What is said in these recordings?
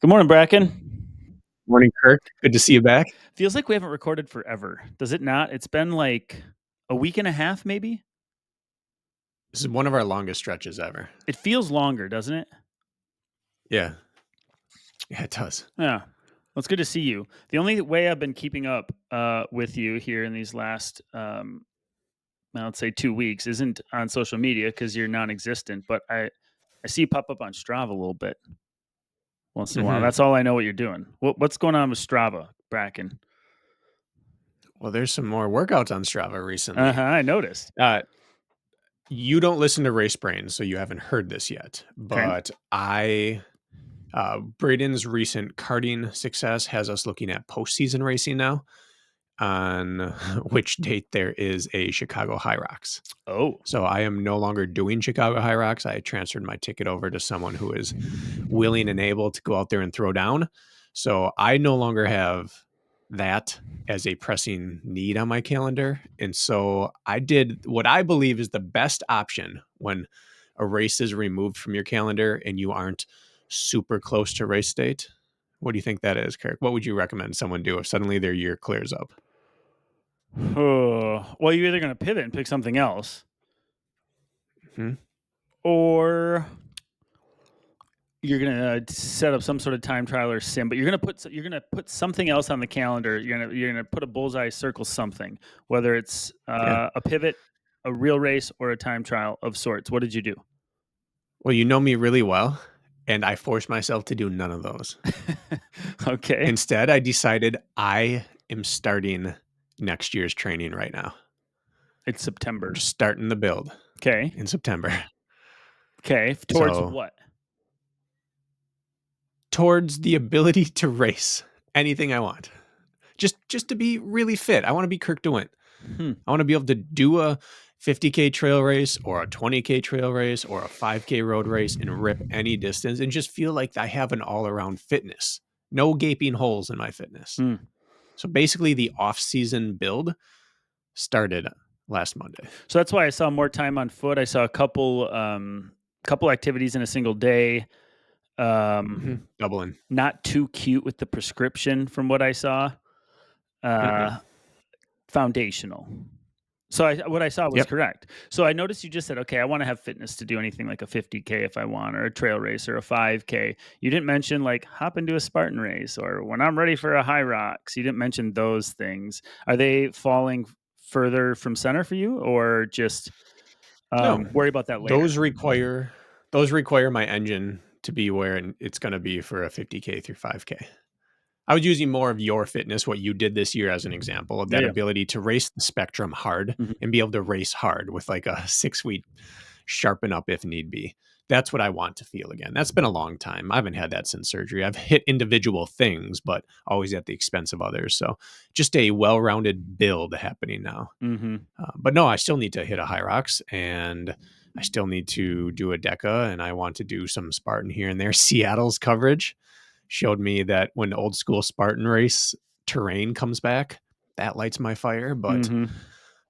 Good morning, Brakken. Morning, Kirk. Good to see you back. Feels like we haven't recorded forever. Does it not? It's been like a week and a half, maybe? This is one of our longest stretches ever. It feels longer, doesn't it? Yeah. Yeah, it does. Yeah. Well, it's good to see you. The only way I've been keeping up with you here in these last, let's say 2 weeks isn't on social media because you're non-existent, but I see you pop up on Strava a little bit once in a while. hmm That's all I know what you're doing. What's going on with Strava, Brakken? Well, there's some more workouts on Strava recently. I noticed. Uh, you don't listen to Race Brain, so you haven't heard this yet. Okay. But Braden's recent karting success has us looking at postseason racing now, on which date there is a Chicago High Rocks. Oh. So I am no longer doing Chicago High Rocks. I transferred my ticket over to someone who is willing and able to go out there and throw down. So I no longer have that as a pressing need on my calendar. And so I did what I believe is the best option when a race is removed from your calendar and you aren't super close to race date. What do you think that is, Kirk? What would you recommend someone do if suddenly their year clears up? Oh. Well, you're either going to pivot and pick something else, Hmm? or you're gonna set up some sort of time trial or sim, but you're gonna put something else on the calendar. You're gonna put a bullseye, circle something, whether it's Yeah. a pivot, a real race, or a time trial of sorts. What did you do? Well, you know me really well, and I forced myself to do none of those. Okay, Instead, I decided I am starting next year's training right now. it's I'm September. just starting the build Okay, in September. okay, towards So, what? towards the ability to race anything I want. Just to be really fit. I want to be Kirk DeWindt. Hmm. I want to be able to do a 50K trail race or a 20K trail race or a 5K road race and rip any distance and just feel like I have an all-around fitness. No gaping holes in my fitness. Hmm. So basically the off-season build started last Monday. So that's why I saw more time on foot. I saw a couple activities in a single day. Doubling. Not too cute with the prescription from what I saw. Mm-mm. Foundational. So what I saw was Yep. correct. So I noticed you just said, okay, I want to have fitness to do anything like a 50K if I want, or a trail race or a 5K. You didn't mention like hop into a Spartan race or when I'm ready for a high rocks. You didn't mention those things. Are they falling further from center for you, or just No, worry about that later? those require my engine to be where it's going to be for a 50K through 5K. I was using more of your fitness, what you did this year, as an example of Yeah, that yeah. ability to race the spectrum hard Mhm. and be able to race hard with like a 6 week sharpen up if need be. That's what I want to feel again. That's been a long time. I haven't had that since surgery. I've hit individual things, but always at the expense of others. So just a well rounded build happening now. Mhm. But no, I still need to hit a high rocks and I still need to do a Deca and I want to do some Spartan here and there. Seattle's coverage showed me that when old school Spartan race terrain comes back, that lights my fire. But Mhm.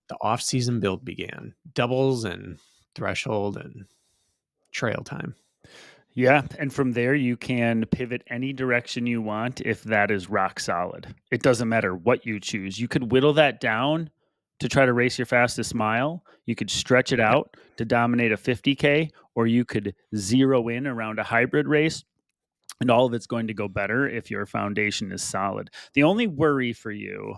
the off season build began doubles and threshold and trail time. Yeah, and from there you can pivot any direction you want if that is rock solid. It doesn't matter what you choose. You could whittle that down to try to race your fastest mile. You could stretch it Yep. out to dominate a 50K, or you could zero in around a hybrid race, and all of it's going to go better if your foundation is solid. The only worry for you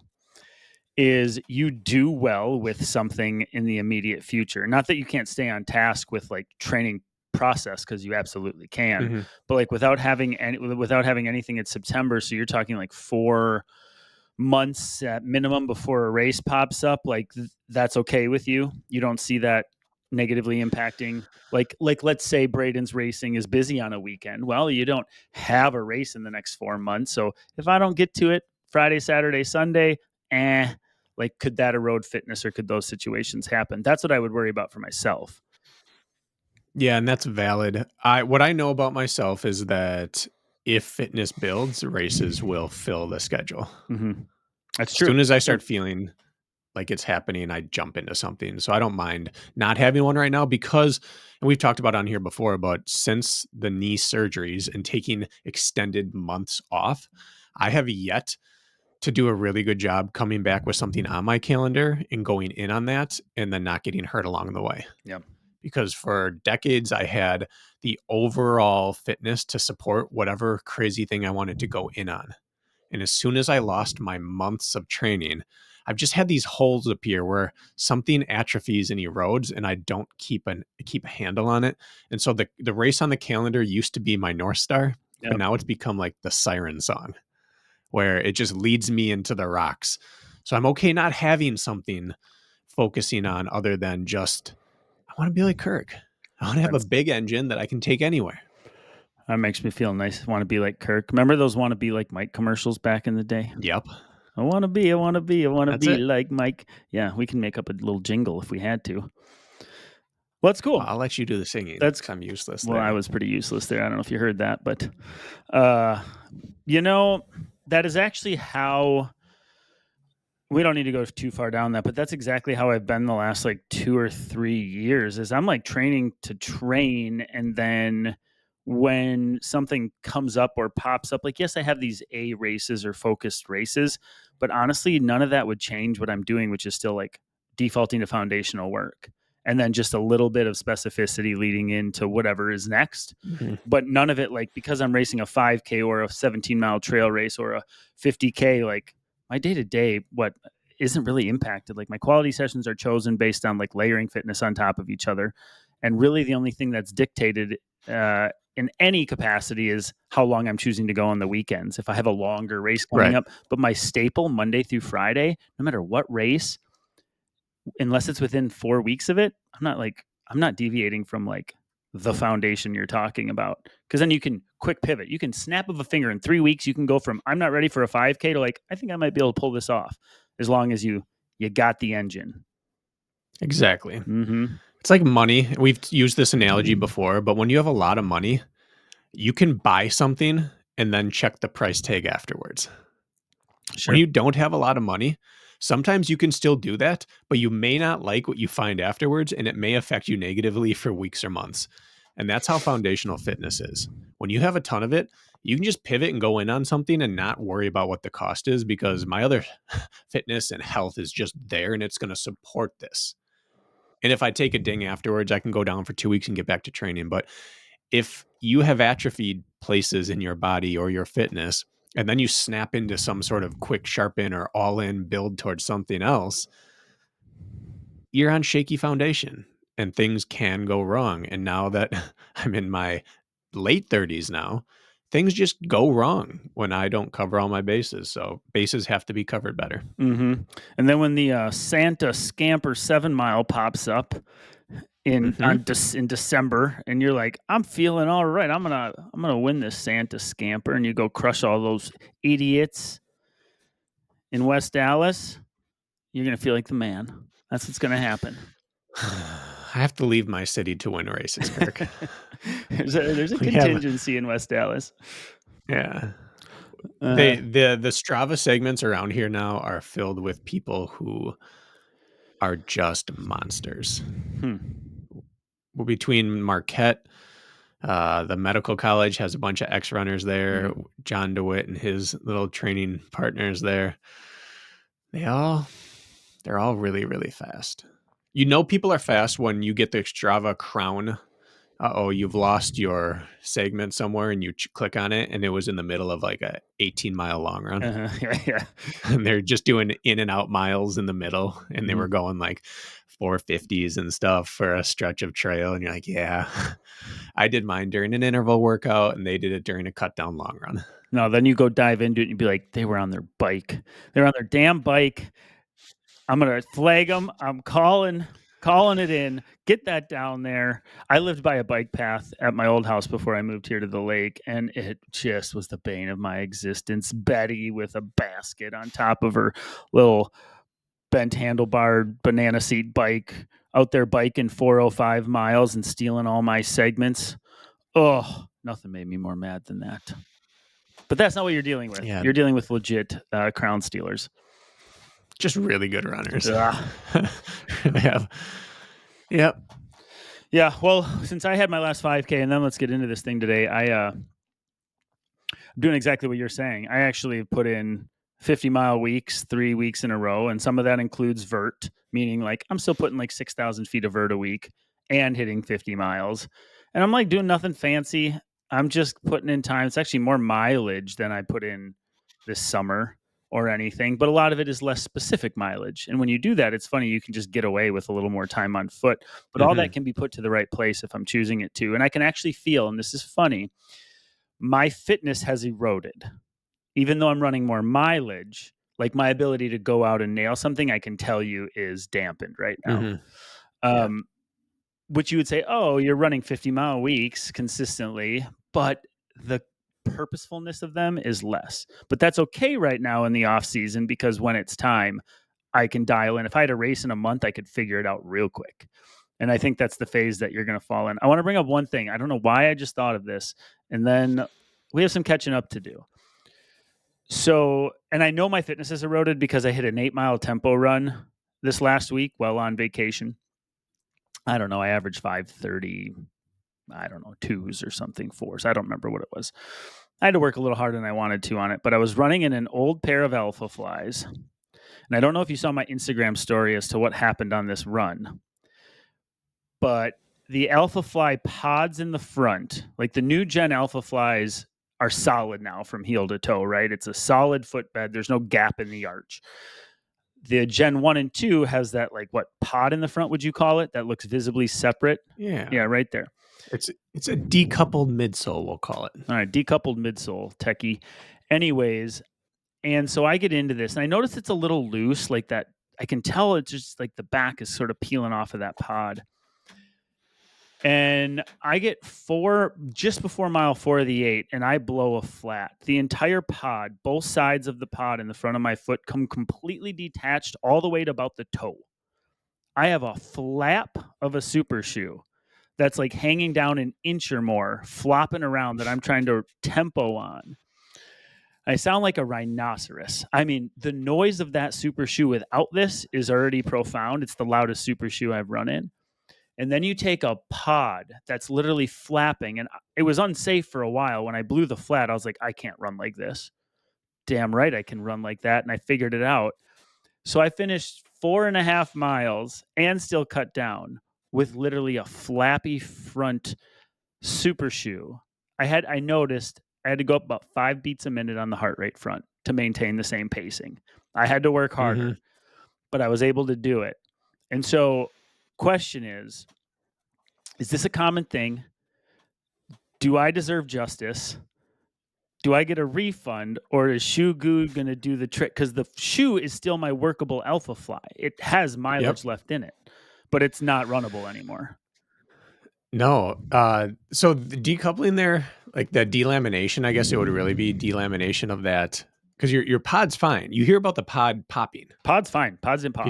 is you do well with something in the immediate future. Not that you can't stay on task with like training process, because you absolutely can, Mhm. but like without having anything in September, so you're talking like 4 months at minimum before a race pops up. Like that's okay with you. You don't see that negatively impacting, like let's say Braden's racing is busy on a weekend. Well, you don't have a race in the next 4 months, so if I don't get to it Friday, Saturday, Sunday, eh, like could that erode fitness, or could those situations happen? That's what I would worry about for myself. Yeah, and that's valid. What I know about myself is that if fitness builds, races will fill the schedule. Mm-hmm. That's As true. soon as I That's true. start feeling like it's happening, I jump into something. So I don't mind not having one right now because, and we've talked about on here before, but since the knee surgeries and taking extended months off, I have yet to do a really good job coming back with something on my calendar and going in on that and then not getting hurt along the way. Yeah. Because for decades, I had the overall fitness to support whatever crazy thing I wanted to go in on. And as soon as I lost my months of training, I've just had these holes appear where something atrophies and erodes, and I don't keep a handle on it. And so the race on the calendar used to be my North Star, but Yep. now it's become like the siren song, where it just leads me into the rocks. So I'm okay not having something focusing on other than just I want to be like Kirk. I want to have a That's big engine that I can take anywhere. that makes me feel nice. Want to be like Kirk. Remember those want to be like Mike commercials back in the day? Yep. I want to be, I want to be, I want to That's be it. like Mike. Yeah, we can make up a little jingle if we had to. Well, that's cool. Well, I'll let you do the singing That's because I'm useless well, I there. was pretty useless there. I don't know if you heard that, but uh, you know, that is actually how we don't need to go too far down that, but that's exactly how I've been the last like 2 or 3 years is I'm like training to train and then when something comes up or pops up, like yes, I have these A races or focused races, but honestly, none of that would change what I'm doing, which is still like defaulting to foundational work. And then just a little bit of specificity leading into whatever is next. Mhm. But none of it, like because I'm racing a 5K or a 17-mile trail race or a 50K, like my day to day, what isn't really impacted. Like my quality sessions are chosen based on like layering fitness on top of each other. And really the only thing that's dictated in any capacity is how long I'm choosing to go on the weekends. If I have a longer race coming Right. up, but my staple Monday through Friday, no matter what race, unless it's within 4 weeks of it, I'm not deviating from like the foundation you're talking about. Cause then you can quick pivot. You can snap of a finger in 3 weeks. You can go from I'm not ready for a 5K to like, I think I might be able to pull this off as long as you got the engine. Exactly. Mm-hmm. It's like money. We've used this analogy before, but when you have a lot of money, you can buy something and then check the price tag afterwards. When Sure. you don't have a lot of money, sometimes you can still do that, but you may not like what you find afterwards, and it may affect you negatively for weeks or months. And that's how foundational fitness is. When you have a ton of it, you can just pivot and go in on something and not worry about what the cost is because my other fitness and health is just there and it's going to support this. And if I take a ding afterwards, I can go down for 2 weeks and get back to training. But if you have atrophied places in your body or your fitness, and then you snap into some sort of quick sharpen or all in build towards something else, you're on shaky foundation and things can go wrong. And now that I'm in my late 30s now, things just go wrong when I don't cover all my bases. So bases have to be covered better. Mm-hmm. And then when the Santa Scamper 7 mile pops up Hmm. in December, and you're like, I'm feeling all right. I'm gonna win this Santa Scamper, and you go crush all those idiots in West Dallas. You're gonna feel like the man. That's what's gonna happen. I have to leave my city to win races, Kirk. There's a We have, contingency in West Dallas. yeah. Uh, The Strava segments around here now are filled with people who are just monsters. hmm. Well, between Marquette, the medical college has a bunch of ex runners there. Mm. John DeWindt and his little training partners there. They all they're all really, really fast. You know people are fast when you get the Strava crown. Uh-oh, you've lost your segment somewhere and you click on it and it was in the middle of like a 18-mile long run. Yeah, yeah. And they're just doing in and out miles in the middle and they Mm. were going like 450s and stuff for a stretch of trail and you're like, yeah. I did mine during an interval workout and they did it during a cut down long run. No, then you go dive into it and you'd be like, they were on their bike. They're on their damn bike. I'm gonna flag them. I'm calling it in. Get that down there. I lived by a bike path at my old house before I moved here to the lake, and it just was the bane of my existence. Betty with a basket on top of her little bent handlebar banana seat bike out there biking 405 miles and stealing all my segments. Oh, nothing made me more mad than that. But that's not what you're dealing with. Yeah. You're dealing with legit crown stealers. Just really good runners. Ugh. They have. Yep. Yeah. Well, since I had my last 5K, and then let's get into this thing today. I'm doing exactly what you're saying. I actually put in 50-mile weeks, 3 weeks in a row, and some of that includes vert, meaning like I'm still putting like 6,000 feet of vert a week and hitting 50 miles. And I'm like doing nothing fancy. I'm just putting in time. It's actually more mileage than I put in this summer or anything, but a lot of it is less specific mileage. And when you do that, it's funny, you can just get away with a little more time on foot, but all that can be put to the right place if I'm choosing it to. And I can actually feel, and this is funny, my fitness has eroded. Even though I'm running more mileage, like my ability to go out and nail something, I can tell you is dampened right now. Yeah. Which you would say, oh, you're running 50-mile weeks consistently, but the purposefulness of them is less. But that's okay right now in the off season, because when it's time, I can dial in. If I had a race in a month, I could figure it out real quick. And I think that's the phase that you're going to fall in. I want to bring up one thing. I don't know why I just thought of this. And then we have some catching up to do. So, and I know my fitness has eroded because I hit an 8-mile tempo run this last week while on vacation. I don't know. I averaged 5:30, I don't know, twos or something, fours. I don't remember what it was. I had to work a little harder than I wanted to on it, but I was running in an old pair of Alpha Flies. And I don't know if you saw my Instagram story as to what happened on this run, but the Alpha Fly pods in the front, like the new gen Alpha Flies, are solid now from heel to toe, right? It's a solid footbed. There's no gap in the arch. The Gen 1 and 2 has that, like, what pod in the front would you call it? That looks visibly separate. Yeah. Yeah, right there. It's a decoupled midsole, we'll call it. All right, decoupled midsole, techie. Anyways, and so I get into this, and I notice it's a little loose, like that. I can tell it's just like the back is sort of peeling off of that pod. And I get just before mile 4 of the 8, and I blow a flat. The entire pod, both sides of the pod in the front of my foot, come completely detached all the way to about the toe. I have a flap of a super shoe that's like hanging down an inch or more, flopping around, that I'm trying to tempo on. I sound like a rhinoceros. I mean, the noise of that super shoe without this is already profound. It's the loudest super shoe I've run in. And then you take a pod that's literally flapping, and it was unsafe for a while. When I blew the flat, I was like, I can't run like this. Damn right I can run like that. And I figured it out. So I finished 4.5 miles and still cut down with literally a flappy front super shoe. I noticed I had to go up about 5 beats a minute on the heart rate front to maintain the same pacing. I had to work harder, but I was able to do it. And so, question is this a common thing? Do I deserve justice? Do I get a refund, or is Shoe Goo going to do the trick? Because the shoe is still my workable Alpha Fly. It has mileage left in it, but it's not runnable anymore. No. So the decoupling there, like that delamination, I guess it would really be delamination of that, because your pod's fine. You hear about the pod popping. Pod's fine. Pod's didn't pop.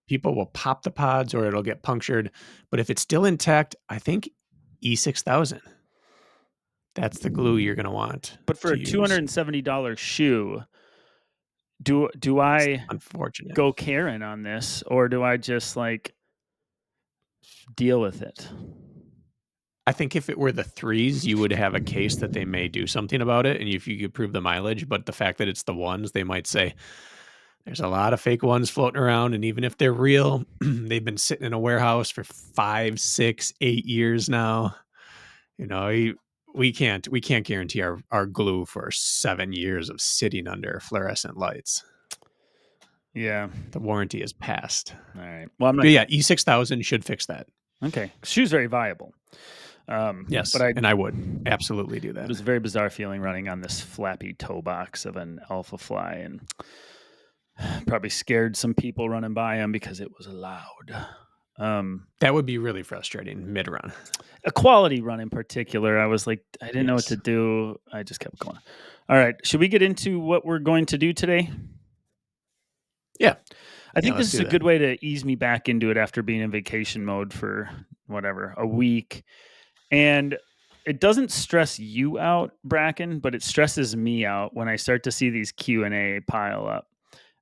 People will pop the pods or it'll get punctured. But if it's still intact, I think E6000. That's the glue you're going to want. But for a $270 shoe, do I unfortunate go Karen on this, or do I just like deal with it? I think if it were the threes, you would have a case that they may do something about it, and if you could prove the mileage. But the fact that it's the ones, they might say there's a lot of fake ones floating around, and even if they're real, they've been sitting in a warehouse for 5, 6, 8 years now. You know, we can't guarantee our glue for 7 years of sitting under fluorescent lights. Yeah, the warranty is passed. All right. Well, I'm not. But yeah, E6000 should fix that. Okay, shoe's very viable. Yes, but I would absolutely do that. It was a very bizarre feeling running on this flappy toe box of an Alpha Fly, and probably scared some people running by him because it was loud. That would be really frustrating mid-run. A quality run in particular, I was like, I didn't know what to do. I just kept going. All right, should we get into what we're going to do today? Yeah. I think this is a good way to ease me back into it after being in vacation mode for a week. And it doesn't stress you out, Brakken, but it stresses me out when I start to see these Q&A pile up.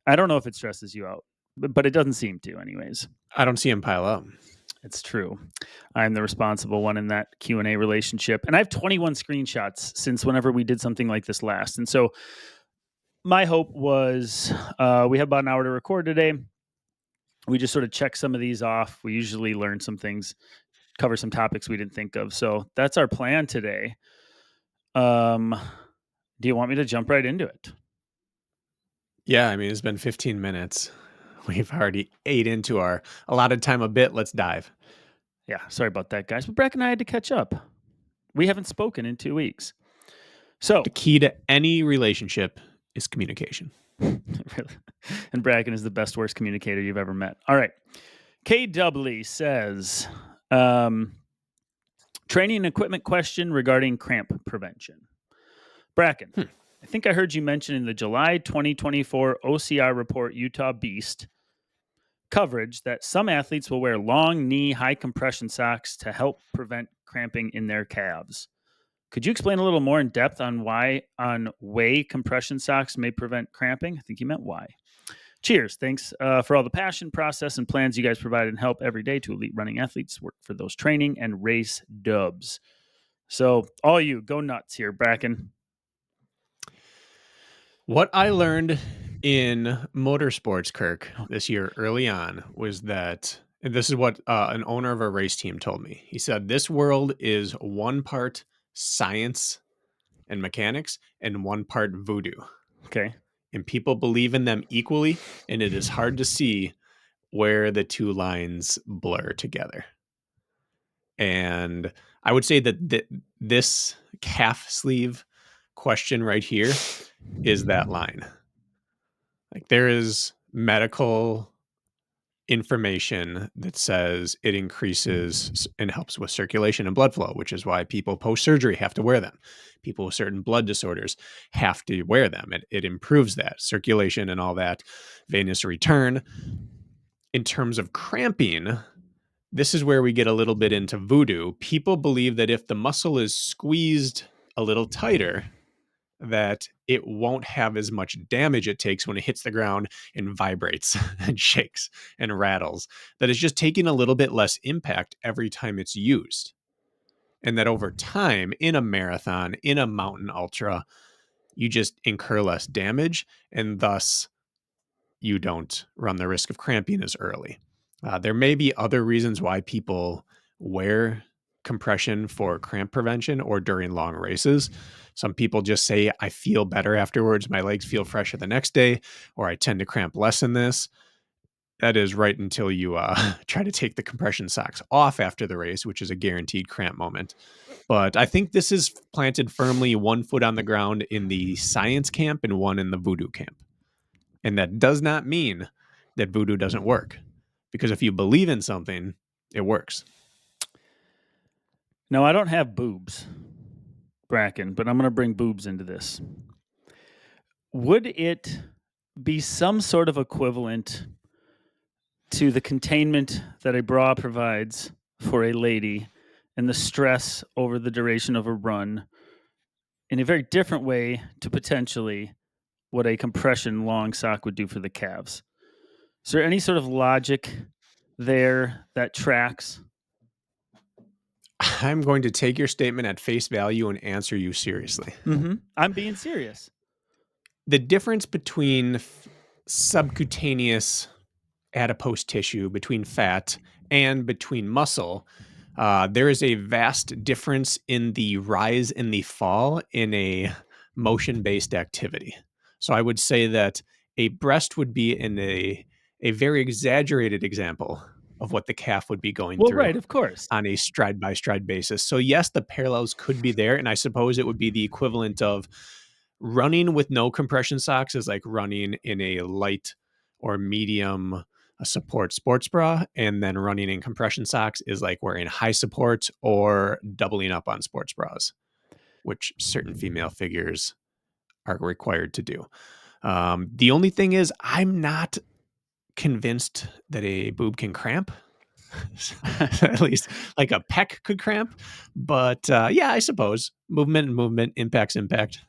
I don't know if it stresses you out, but it doesn't seem to, anyways. I don't see him pile up. It's true. I'm the responsible one in that Q&A relationship. And I have 21 screenshots since whenever we did something like this last. And so my hope was we have about an hour to record today. We just sort of check some of these off. We usually learn some things, cover some topics we didn't think of. So that's our plan today. Do you want me to jump right into it? Yeah, I mean, it's been 15 minutes. We've already ate into our allotted time a bit. Let's dive. Yeah, sorry about that, guys. But Brakken and I had to catch up. We haven't spoken in 2 weeks. So The key to any relationship is communication. and Brakken is the best, worst communicator you've ever met. All right. K. Dubley says, training and equipment question regarding cramp prevention. Brakken, I think I heard you mention in the July 2024 OCR report, Utah Beast coverage, that some athletes will wear long knee, high compression socks to help prevent cramping in their calves. Could you explain a little more in depth on why compression socks may prevent cramping? I think you meant why. Cheers. Thanks for all the passion, process, and plans you guys provide and help every day to elite running athletes work for those training and race dubs. So all you go nuts here, Brakken. What I learned in motorsports, Kirk, this year early on was that, and this is what an owner of a race team told me. He said, this world is one part science and mechanics and one part voodoo. Okay. And people believe in them equally, and it is hard to see where the two lines blur together. And I would say that this calf sleeve question right here is that line. Like, there is medical information that says it increases and helps with circulation and blood flow, which is why people post-surgery have to wear them. People with certain blood disorders have to wear them. It improves that circulation and all that, venous return. In terms of cramping, this is where we get a little bit into voodoo. People believe that if the muscle is squeezed a little tighter, that it won't have as much damage it takes when it hits the ground and vibrates and shakes and rattles, that it's just taking a little bit less impact every time it's used. And that over time, in a marathon, in a mountain ultra, you just incur less damage, and thus you don't run the risk of cramping as early. There may be other reasons why people wear compression for cramp prevention or during long races. Some people just say, I feel better afterwards. My legs feel fresher the next day, or I tend to cramp less in this. That is right until you try to take the compression socks off after the race, which is a guaranteed cramp moment. But I think this is planted firmly, one foot on the ground in the science camp and one in the voodoo camp. And that does not mean that voodoo doesn't work. Because if you believe in something, it works. No, I don't have boobs, Brakken, but I'm going to bring boobs into this. Would it be some sort of equivalent to the containment that a bra provides for a lady and the stress over the duration of a run in a very different way to potentially what a compression long sock would do for the calves? Is there any sort of logic there that tracks? I'm going to take your statement at face value and answer you seriously. Mm-hmm. I'm being serious. The difference between subcutaneous adipose tissue, between fat, and between muscle, there is a vast difference in the rise and the fall in a motion-based activity. So I would say that a breast would be in a very exaggerated example of what the calf would be going through. Right, of course. On a stride by stride basis. So yes, the parallels could be there. And I suppose it would be the equivalent of running with no compression socks is like running in a light or medium support sports bra. And then running in compression socks is like wearing high support or doubling up on sports bras, which certain female figures are required to do. The only thing is, I'm not convinced that a boob can cramp. At least like a pec could cramp. But yeah, I suppose movement and movement, impact's impact.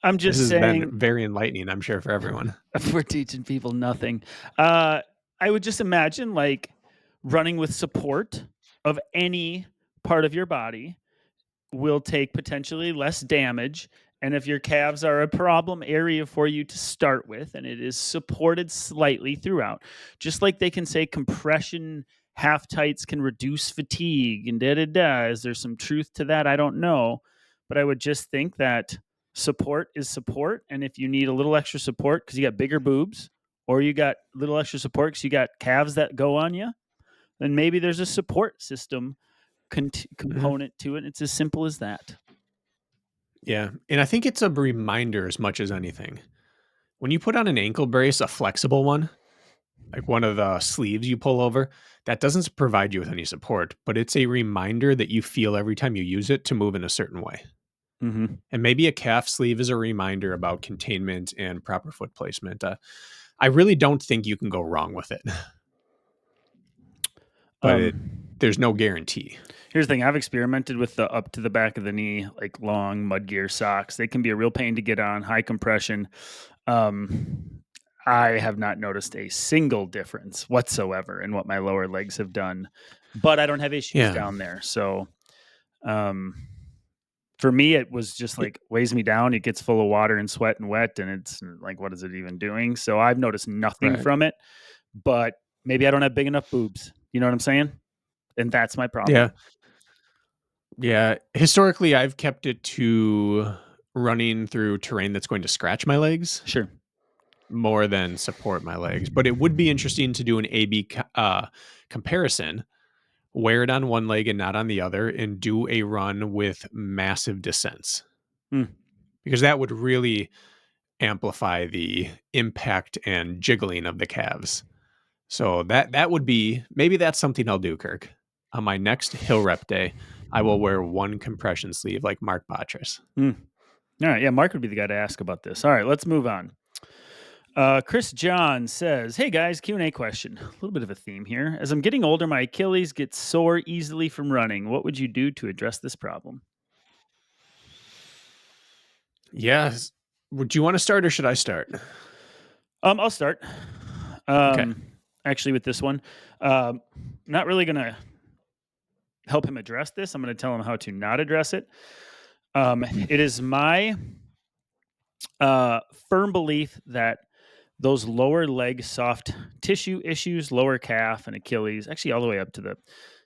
I'm This just has been saying very enlightening, I'm sure, for everyone. we're teaching people nothing. I would just imagine like running with support of any part of your body will take potentially less damage. And if your calves are a problem area for you to start with, and it is supported slightly throughout, just like they can say compression half tights can reduce fatigue and da da da. Is there some truth to that? I don't know. But I would just think that support is support. And if you need a little extra support because you got bigger boobs, or you got a little extra support because you got calves that go on you, then maybe there's a support system Mhm. component to it. It's as simple as that. Yeah, and I think it's a reminder as much as anything. When you put on an ankle brace, a flexible one, like one of the sleeves you pull over, that doesn't provide you with any support, but it's a reminder that you feel every time you use it to move in a certain way. Mm-hmm. And maybe a calf sleeve is a reminder about containment and proper foot placement. I really don't think you can go wrong with it, but Um, there's no guarantee. Here's the thing: I've experimented with the up to the back of the knee, like long mud gear socks. They can be a real pain to get on, high compression. Um, I have not noticed a single difference whatsoever in what my lower legs have done, but I don't have issues Yeah. down there. So, um, for me, it was just It- like weighs me down. It gets full of water and sweat and wet, and it's like, what is it even doing? So I've noticed nothing right. from it, but maybe I don't have big enough boobs. You know what I'm saying? And that's my Yeah. problem. Yeah. Historically, I've kept it to running through terrain that's going to scratch my legs Sure. more than support my legs. But it would be interesting to do an comparison, wear it on one leg and not on the other, and do a run with massive descents, Hmm. because that would really amplify the impact and jiggling of the calves. So that would be, maybe that's something I'll do, Kirk. On my next hill rep day, I will wear one compression sleeve like Mark Botras. Hmm. All right. Yeah, Mark would be the guy to ask about this. All right, let's move on. Chris John says, "Hey guys, Q&A question. A little bit of a theme here. As I'm getting older, my Achilles gets sore easily from running. What would you do to address this problem?" Yes. Would you want to start or should I start? I'll start. Okay. Um, Actually, with this one, not really gonna help him address this. I'm gonna tell him how to not address it. It is my uh, firm belief that those lower leg soft tissue issues, lower calf and Achilles, actually all the way up to the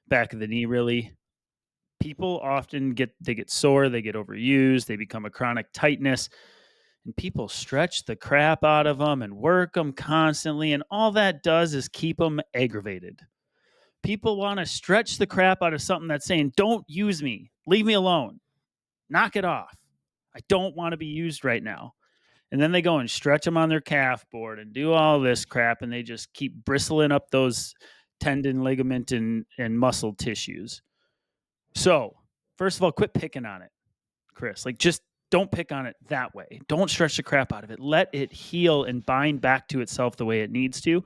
back of the knee, really, people often get sore, they get overused, they become a chronic tightness, and people stretch the crap out of them and work them constantly, and all that does is keep them aggravated. People want to stretch the crap out of something that's saying, "Don't use me, leave me alone, knock it off. I don't want to be used right now." And then they go and stretch them on their calf board and do all this crap, and they just keep bristling up those tendon, ligament, and muscle tissues. So, first of all, quit picking on it, Chris. Like, just don't pick on it that way. Don't stretch the crap out of it. Let it heal and bind back to itself the way it needs to.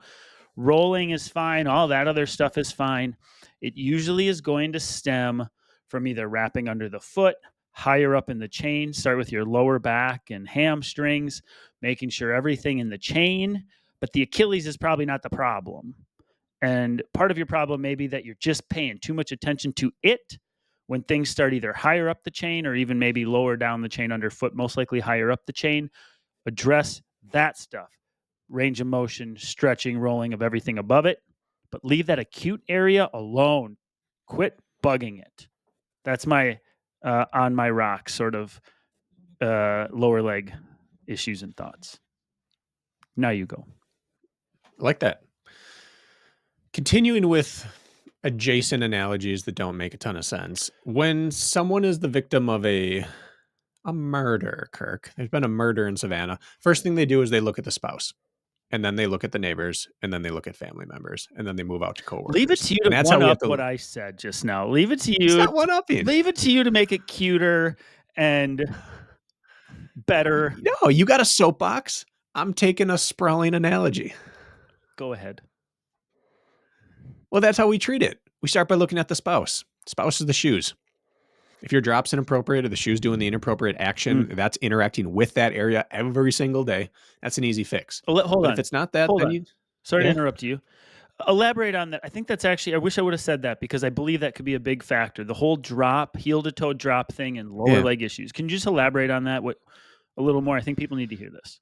Rolling is fine. All that other stuff is fine. It usually is going to stem from either wrapping under the foot, higher up in the chain. Start with your lower back and hamstrings, making sure everything in the chain. But the Achilles is probably not the problem. And part of your problem may be that you're just paying too much attention to it when things start either higher up the chain or even maybe lower down the chain underfoot, most likely higher up the chain. Address that stuff: range of motion, stretching, rolling of everything above it, but leave that acute area alone. Quit bugging it. That's my on my rock sort of lower leg issues and thoughts. Now you go. I like that. Continuing with adjacent analogies that don't make a ton of sense. When someone is the victim of a murder, Kirk, there's been a murder in Savannah. First thing they do is they look at the spouse, and then they look at the neighbors, and then they look at family members, and then they move out to Leave it coworkers. to you And to that's how one we have up to. what I said just now. Leave it to It's you. not one upping. Leave it to you to make it cuter and better. No, you got a soapbox. I'm taking a sprawling analogy. Go ahead. Well, that's how we treat it. We start by looking at the spouse. Spouse is the shoes. If your drop's inappropriate or the shoe's doing the inappropriate action, Mm. that's interacting with that area every single day, that's an easy fix. Hold But if on. it's not that, Hold then on. you, Sorry to yeah, interrupt you. Elaborate on that. I think that's actually, I wish I would have said that because I believe that could be a big factor. The whole drop, heel to toe drop thing and lower yeah. leg issues. Can you just elaborate on that a little more? I think people need to hear this.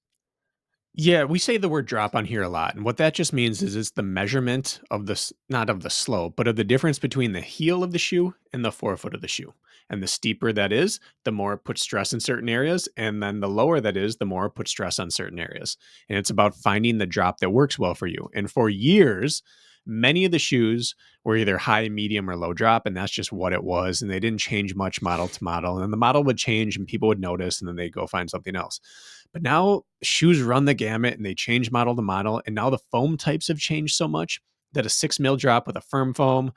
Yeah, we say the word drop on here a lot. And what that just means is it's the measurement of the, not of the slope, but of the difference between the heel of the shoe and the forefoot of the shoe. And the steeper that is, the more it puts stress in certain areas. And then the lower that is, the more it puts stress on certain areas. And it's about finding the drop that works well for you. And for years, many of the shoes were either high, medium, or low drop. And that's just what it was. And they didn't change much model to model. And then the model would change and people would notice and then they'd go find something else. But now shoes run the gamut and they change model to model. And now the foam types have changed so much that a 6 mil drop with a firm foam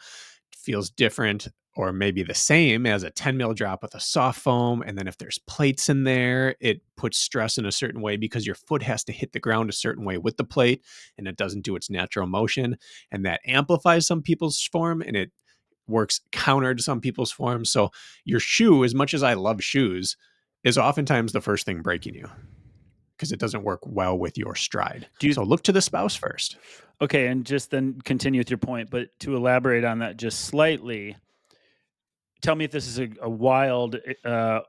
feels different or maybe the same as a 10 mil drop with a soft foam. And then if there's plates in there, it puts stress in a certain way because your foot has to hit the ground a certain way with the plate and it doesn't do its natural motion. And that amplifies some people's form and it works counter to some people's form. So your shoe, as much as I love shoes, is oftentimes the first thing breaking you because it doesn't work well with your stride. Do you So look to the spouse first. Okay, and just then continue with your point, but to elaborate on that just slightly, tell me if this is a wild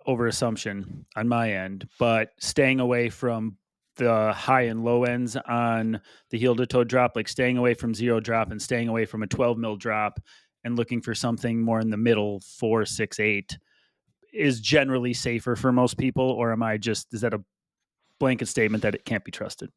overassumption on my end, but staying away from the high and low ends on the heel to toe drop, like staying away from zero drop and staying away from a 12 mil drop and looking for something more in the middle, 4, 6, 8, is generally safer for most people? Or is that a blanket statement that it can't be trusted?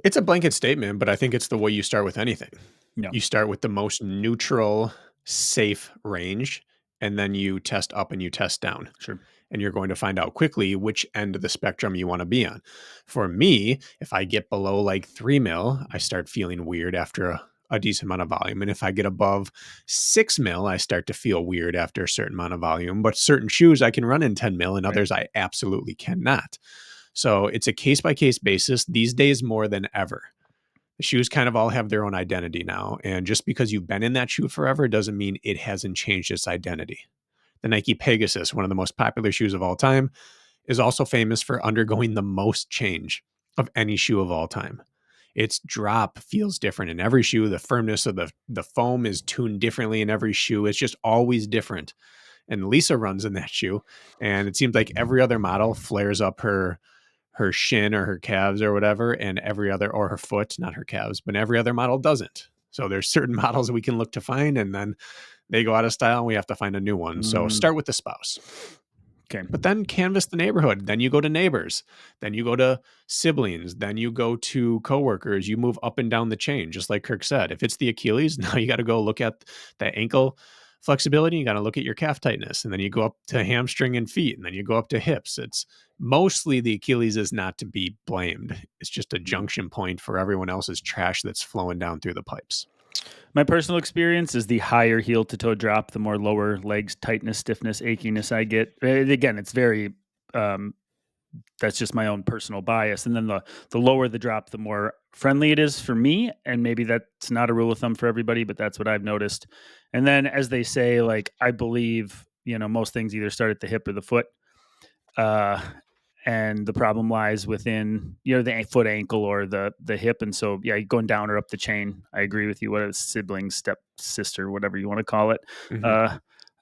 It's a blanket statement, but I think it's the way you start with anything. No, You start with the most neutral, safe range, and then you test up and you test down. sure. And you're going to find out quickly which end of the spectrum you want to be on. For me, if I get below like 3 mil, I start feeling weird after a decent amount of volume. And if I get above 6 mil, I start to feel weird after a certain amount of volume. But certain shoes I can run in 10 mil and Right. others I absolutely cannot. So it's a case by case basis these days more than ever. The shoes kind of all have their own identity now. And just because you've been in that shoe forever doesn't mean it hasn't changed its identity. The Nike Pegasus, one of the most popular shoes of all time, is also famous for undergoing the most change of any shoe of all time. Its drop feels different in every shoe. The firmness of the foam is tuned differently in every shoe. It's just always different. And Lisa runs in that shoe. And it seems like every other model flares up her shin or her calves or whatever, and every other, or her foot, not her calves, but every other model doesn't. So there's certain models we can look to find, and then they go out of style and we have to find a new one. So Mm, start with the spouse, okay. but then canvas the neighborhood. Then you go to neighbors, then you go to siblings, then you go to coworkers. You move up and down the chain, just like Kirk said. If it's the Achilles, now you got to go look at the ankle flexibility. You got to look at your calf tightness, and then you go up to hamstring and feet, and then you go up to hips. It's mostly the Achilles is not to be blamed. It's just a junction point for everyone else's trash that's flowing down through the pipes. My personal experience is the higher heel to toe drop, the more lower legs tightness, stiffness, achiness I get. Again, it's very um, that's just my own personal bias. And then the lower the drop, the more friendly it is for me. And maybe that's not a rule of thumb for everybody, but that's what I've noticed. And then, as they say, like I believe, most things either start at the hip or the foot. Uh, and the problem lies within the foot, ankle, or the hip. And so yeah, going down or up the chain, I agree with you. What a sibling, step sister, whatever you want to call it. Mhm. uh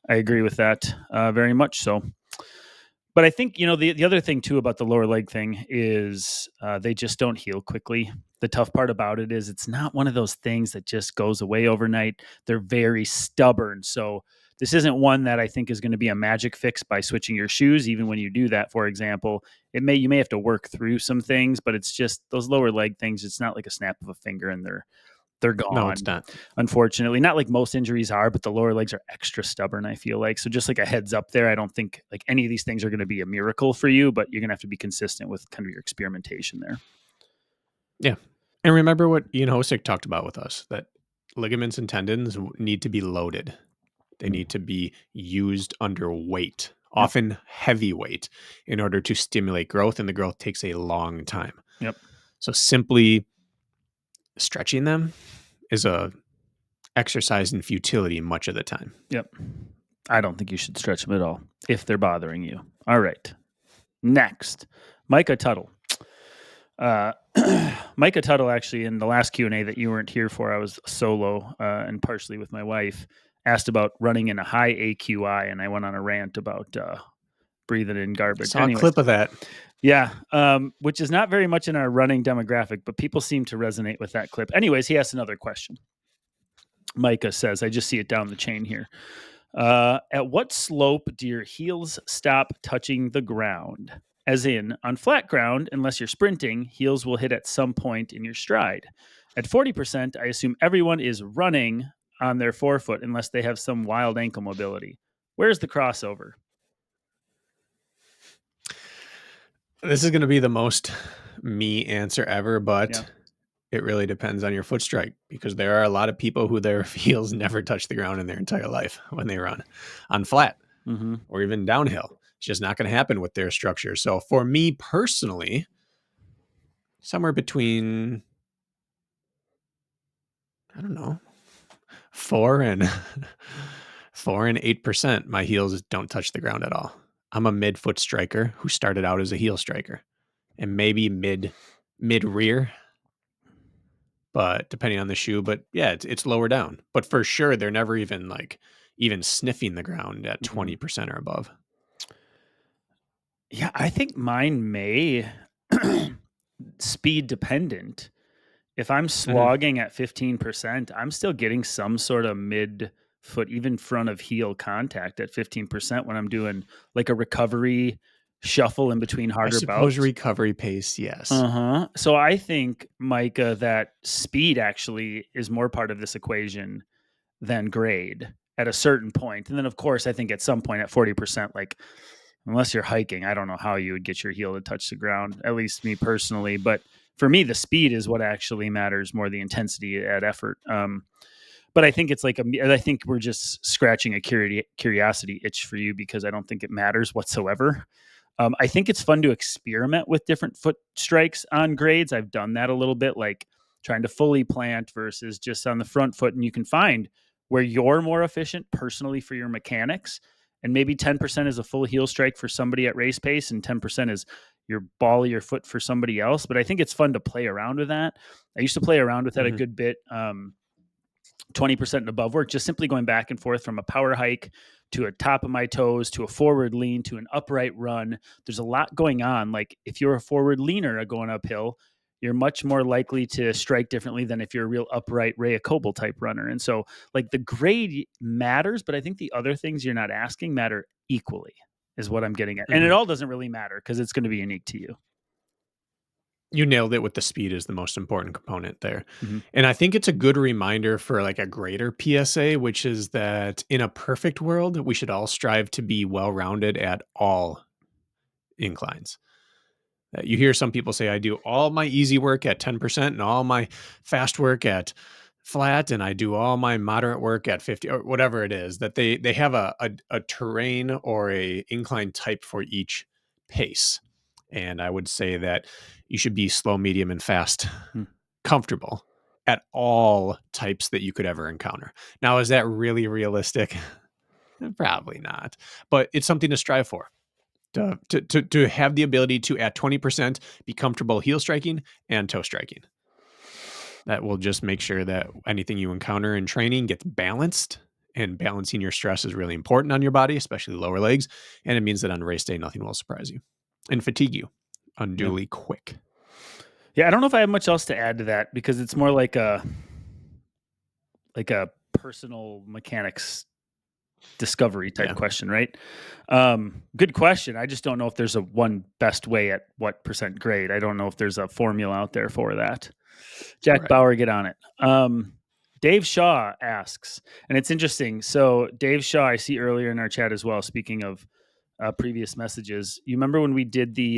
I agree with that very much so. But I think the other thing too about the lower leg thing is they just don't heal quickly. The tough part about it is it's not one of those things that just goes away overnight. They're very stubborn. So this isn't one that I think is going to be a magic fix by switching your shoes. Even when you do that, for example, you may have to work through some things, but it's just those lower leg things. It's not like a snap of a finger and they're No, it's gone. not. Unfortunately, not like most injuries are, but the lower legs are extra stubborn, I feel like. So just like a heads up there, I don't think like any of these things are going to be a miracle for you, but you're going to have to be consistent with kind of your experimentation there. Yeah. And remember what Ian Hosick talked about with us, that ligaments and tendons need to be loaded. They need to be used under weight, Yep. often heavy weight, in order to stimulate growth. And the growth takes a long time. Yep. So simply stretching them is a exercise in futility much of the time. Yep. I don't think you should stretch them at all if they're bothering you. All right. Next, Micah Tuttle. Micah Tuttle, actually, in the last Q&A that you weren't here for, I was solo and partially with my wife, asked about running in a high AQI, and I went on a rant about breathing in garbage. Saw a clip of that. Yeah, which is not very much in our running demographic, but people seem to resonate with that clip. Anyways, he asked another question. Micah says, I just see it down the chain here. At what slope do your heels stop touching the ground? As in, on flat ground, unless you're sprinting, heels will hit at some point in your stride. At 40%, I assume everyone is running on their forefoot unless they have some wild ankle mobility. Where's the crossover? This is going to be the most me answer ever, but Yeah. it really depends on your foot strike, because there are a lot of people who their heels never touch the ground in their entire life when they run on flat or even downhill. It's just not going to happen with their structure. So for me personally, somewhere between, I don't know, 4 and 8%, my heels don't touch the ground at all. I'm a midfoot striker who started out as a heel striker, and maybe mid rear, but depending on the shoe. But yeah, it's lower down. But for sure, they're never even sniffing the ground at 20% or above. Yeah, I think mine may speed dependent. If I'm slogging at 15%, I'm still getting some sort of mid foot, even front of heel contact at 15% when I'm doing like a recovery shuffle in between I harder suppose bouts. recovery pace, yes. So I think, Micah, that speed actually is more part of this equation than grade at a certain point. And then, of course, I think at some point at 40%, like, unless you're hiking, I don't know how you would get your heel to touch the ground, at least me personally. But for me, the speed is what actually matters more, the intensity at effort. But I think it's like I think we're just scratching a curiosity itch for you, because I don't think it matters whatsoever. I think it's fun to experiment with different foot strikes on grades. I've done that a little bit, like trying to fully plant versus just on the front foot. And you can find where you're more efficient personally for your mechanics. And maybe 10% is a full heel strike for somebody at race pace, and 10% is your ball of your foot for somebody else. But I think it's fun to play around with that. I used to play around with that a good bit. 20% and above work, just simply going back and forth from a power hike to a top of my toes to a forward lean to an upright run. There's a lot going on. Like if you're a forward leaner going uphill, you're much more likely to strike differently than if you're a real upright Ray Coble type runner. And so like the grade matters, but I think the other things you're not asking matter equally is what I'm getting at. And it all doesn't really matter because it's going to be unique to you. You nailed it with the speed is the most important component there. And I think it's a good reminder for like a greater PSA, which is that in a perfect world, we should all strive to be well-rounded at all inclines. You hear some people say, I do all my easy work at 10% and all my fast work at flat, and I do all my moderate work at 50 or whatever it is, that they have a terrain or a incline type for each pace. And I would say that you should be slow, medium, and fast comfortable at all types that you could ever encounter. Now, is that really realistic? Probably not, but it's something to strive for. To have the ability to, at 20%, be comfortable heel striking and toe striking. That will just make sure that anything you encounter in training gets balanced, and balancing your stress is really important on your body, especially lower legs. And it means that on race day, nothing will surprise you and fatigue you unduly quick. Yeah, I don't know if I have much else to add to that, because it's more like a personal mechanics discovery type question, right? Good question. I just don't know if there's a one best way at what percent grade. I don't know if there's a formula out there for that. Jack Bauer, get on it. Dave Shaw asks, and it's interesting. So Dave Shaw, I see earlier in our chat as well, speaking of previous messages, you remember when we did the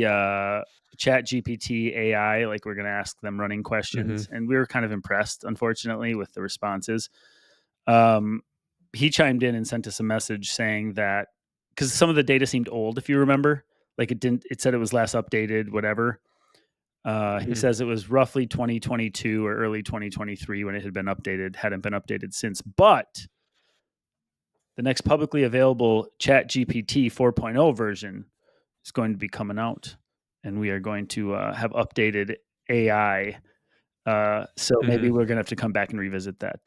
Chat GPT AI, like we're going to ask them running questions, and we were kind of impressed, unfortunately, with the responses. He chimed in and sent us a message saying that, because some of the data seemed old, if you remember, like it said it was less updated, whatever. He says it was roughly 2022 or early 2023 when it had been updated, hadn't been updated since. But the next publicly available Chat GPT 4.0 version is going to be coming out, and we are going to have updated AI. So maybe we're going to have to come back and revisit that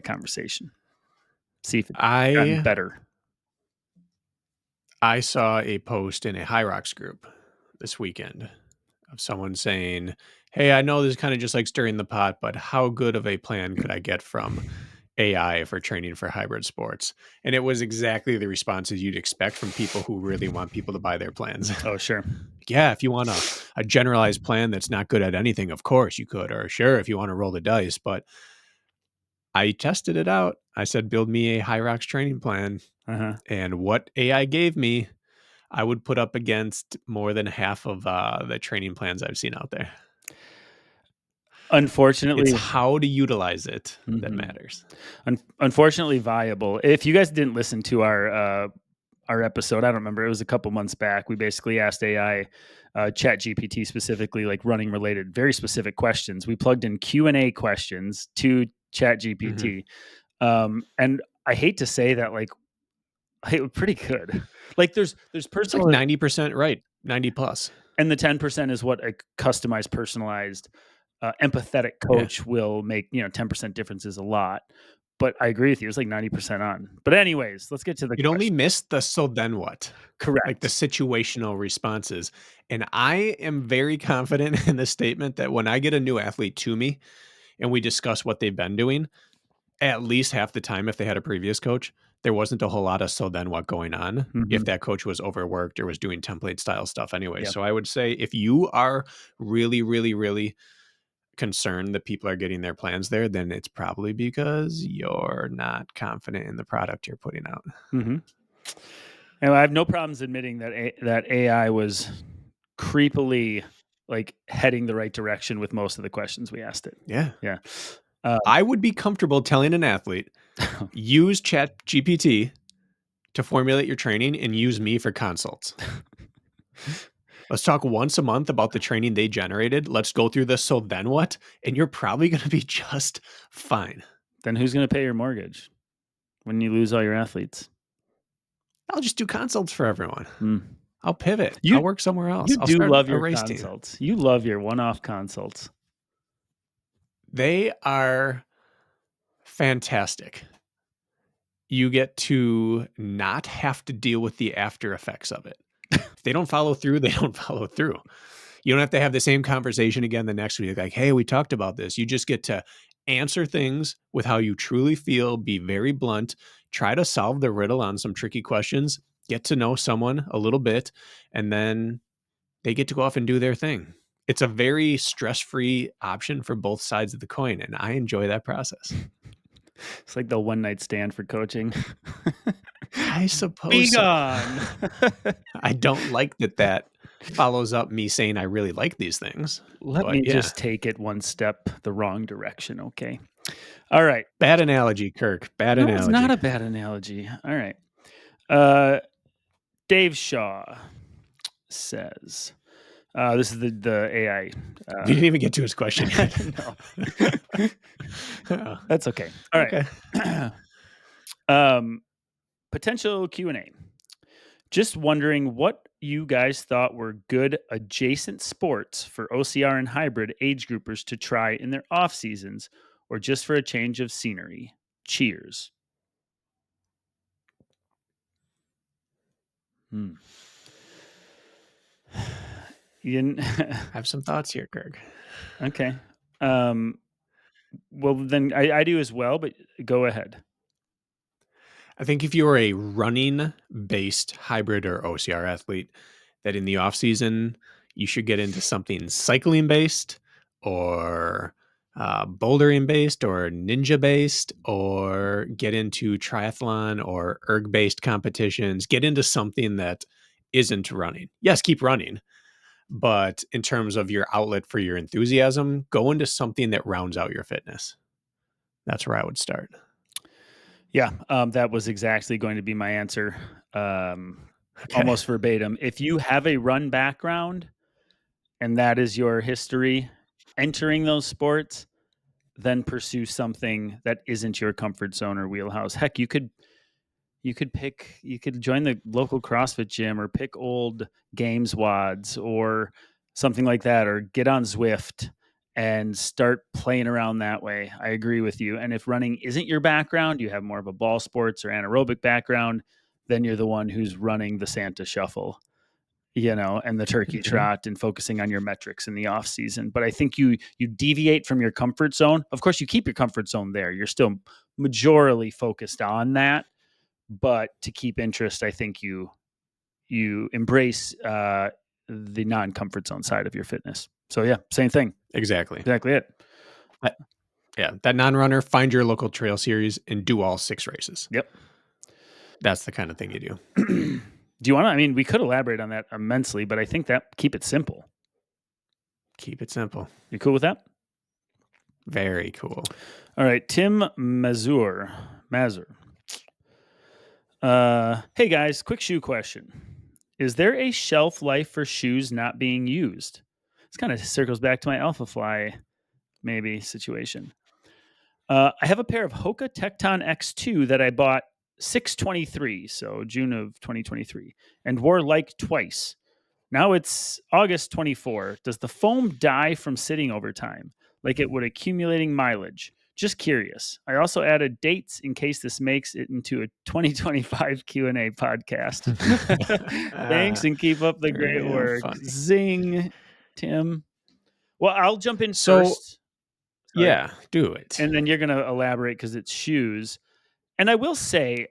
conversation, see if it's gotten I better. I saw a post in a High Rocks group this weekend of someone saying, "Hey, I know this is kind of just like stirring the pot, but how good of a plan could I get from AI for training for hybrid sports?" And it was exactly the responses you'd expect from people who really want people to buy their plans. Oh, sure. Yeah, if you want a generalized plan that's not good at anything, of course you could. Or sure, if you want to roll the dice. But I tested it out. I said, build me a High Rocks training plan. Uh-huh. And what AI gave me, I would put up against more than half of the training plans I've seen out there. It's Unfortunately, how to utilize it that mhm. matters. Unfortunately viable. If you guys didn't listen to our episode, I don't remember, it was a couple months back. We basically asked AI, Chat GPT specifically, like running related, very specific questions. We plugged in Q&A questions to Chat Mhm. GPT, and I hate to say that, like, it was pretty good. Like, there's It's like personal, 90% right, 90 plus. and the 10% is what a customized, personalized, empathetic Yeah. coach will make. 10% difference is a lot, but I agree with you. It's like 90% on. But anyways, let's get to the You'd only question. miss the so then what? Like the Correct. situational responses. And I am very confident in the statement that when I get a new athlete to me and we discuss what they've been doing, at least half the time, if they had a previous coach, there wasn't a whole lot of so then what going on if Mhm. that coach was overworked or was doing template style stuff anyway. Yeah. So I would say if you are really, really, really concerned that people are getting their plans there, then it's probably because you're not confident in the product you're putting out. Mhm. And I have no problems admitting that that AI was creepily, like, heading the right direction with most of the questions we asked it. Yeah. Yeah. Um, I would be comfortable telling an athlete, use Chat GPT to formulate your training and use me for consults. Let's talk once a month about the training they generated. Let's go through this. So then what? And you're probably going to be just fine. then who's gonna pay your mortgage when you lose all your athletes? I'll just do consults for everyone. Mm. I'll pivot. I'll You work somewhere else. you I'll do start love a your race team. consults. You love your one-off consults. They are fantastic. You get to not have to deal with the after effects of it. If they don't follow through, they don't follow through. You don't have to have the same conversation again the next week. Like, hey, we talked about this. You just get to answer things with how you truly feel, be very blunt, try to solve the riddle on some tricky questions, get to know someone a little bit, and then they get to go off and do their thing. It's a very stress free option for both sides of the coin. And I enjoy that process. It's like the one night stand for coaching. I suppose Be so. gone. I don't like that follows up me saying I really like these things. Let But me yeah, just take it one step the wrong direction, okay? All right. bad analogy, Kirk. Bad No, it's not analogy. a bad analogy. All right. Uh, Dave Shaw says, this is the AI. You didn't even get to his question yet. No, Oh, that's okay. All okay. right. um, potential Q&A. Just wondering what you guys thought were good adjacent sports for OCR and hybrid age groupers to try in their off seasons or just for a change of scenery. Cheers. Hmm. You didn't. I have some thoughts here, Kirk. Okay. Um, well, then I do as well, but go ahead. I think if you are a running based hybrid or OCR athlete, that in the off season you should get into something cycling based or bouldering based or ninja based or get into triathlon or erg based competitions. Get into something that isn't running. Yes, keep running. But in terms of your outlet for your enthusiasm, go into something that rounds out your fitness. That's where I would start. Yeah, that was exactly going to be my answer. Okay. Almost verbatim. If you have a run background and that is your history entering those sports, then pursue something that isn't your comfort zone or wheelhouse. Heck, you could You could join the local CrossFit gym or pick old games wads or something like that, or get on Zwift and start playing around that way. I agree with you. And if running isn't your background, you have more of a ball sports or anaerobic background, then you're the one who's running the Santa Shuffle, and the turkey trot and focusing on your metrics in the off season. But I think you deviate from your comfort zone. Of course, you keep your comfort zone there. You're still majorly focused on that, but to keep interest, I think you embrace the non-comfort zone side of your fitness. So yeah, same thing. Exactly it. Yeah, that non-runner, find your local trail series and do all 6 races. Yep. That's the kind of thing you do. Do you want to? I mean, we could elaborate on that immensely, but I think that keep it simple. Keep it simple. You cool with that? Very cool. All right, Tim Mazur. Hey guys, quick shoe question. Is there a shelf life for shoes not being used? This kind of circles back to my Alpha Fly maybe situation. I have a pair of Hoka Tecton X2 that I bought 6/23, so June of 2023, and wore like twice. Now it's August 24. Does the foam die from sitting over time, like it would accumulating mileage? Just curious. I also added dates in case this makes it into a 2025 Q&A podcast. Thanks, and keep up the great work. Funny. Zing, Tim. Well, I'll jump in So, first. Sorry. Yeah, do it. And then you're going to elaborate because it's shoes. And I will say,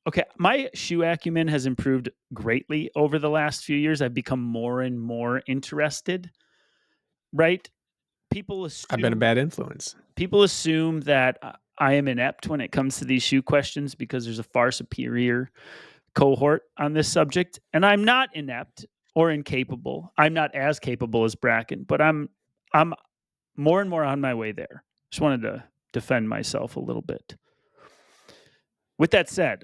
okay, my shoe acumen has improved greatly over the last few years. I've become more and more interested, right? I've been a bad influence. People assume that I am inept when it comes to these shoe questions because there's a far superior cohort on this subject. And I'm not inept or incapable. I'm not as capable as Brakken, but I'm more and more on my way there. Just wanted to defend myself a little bit. With that said,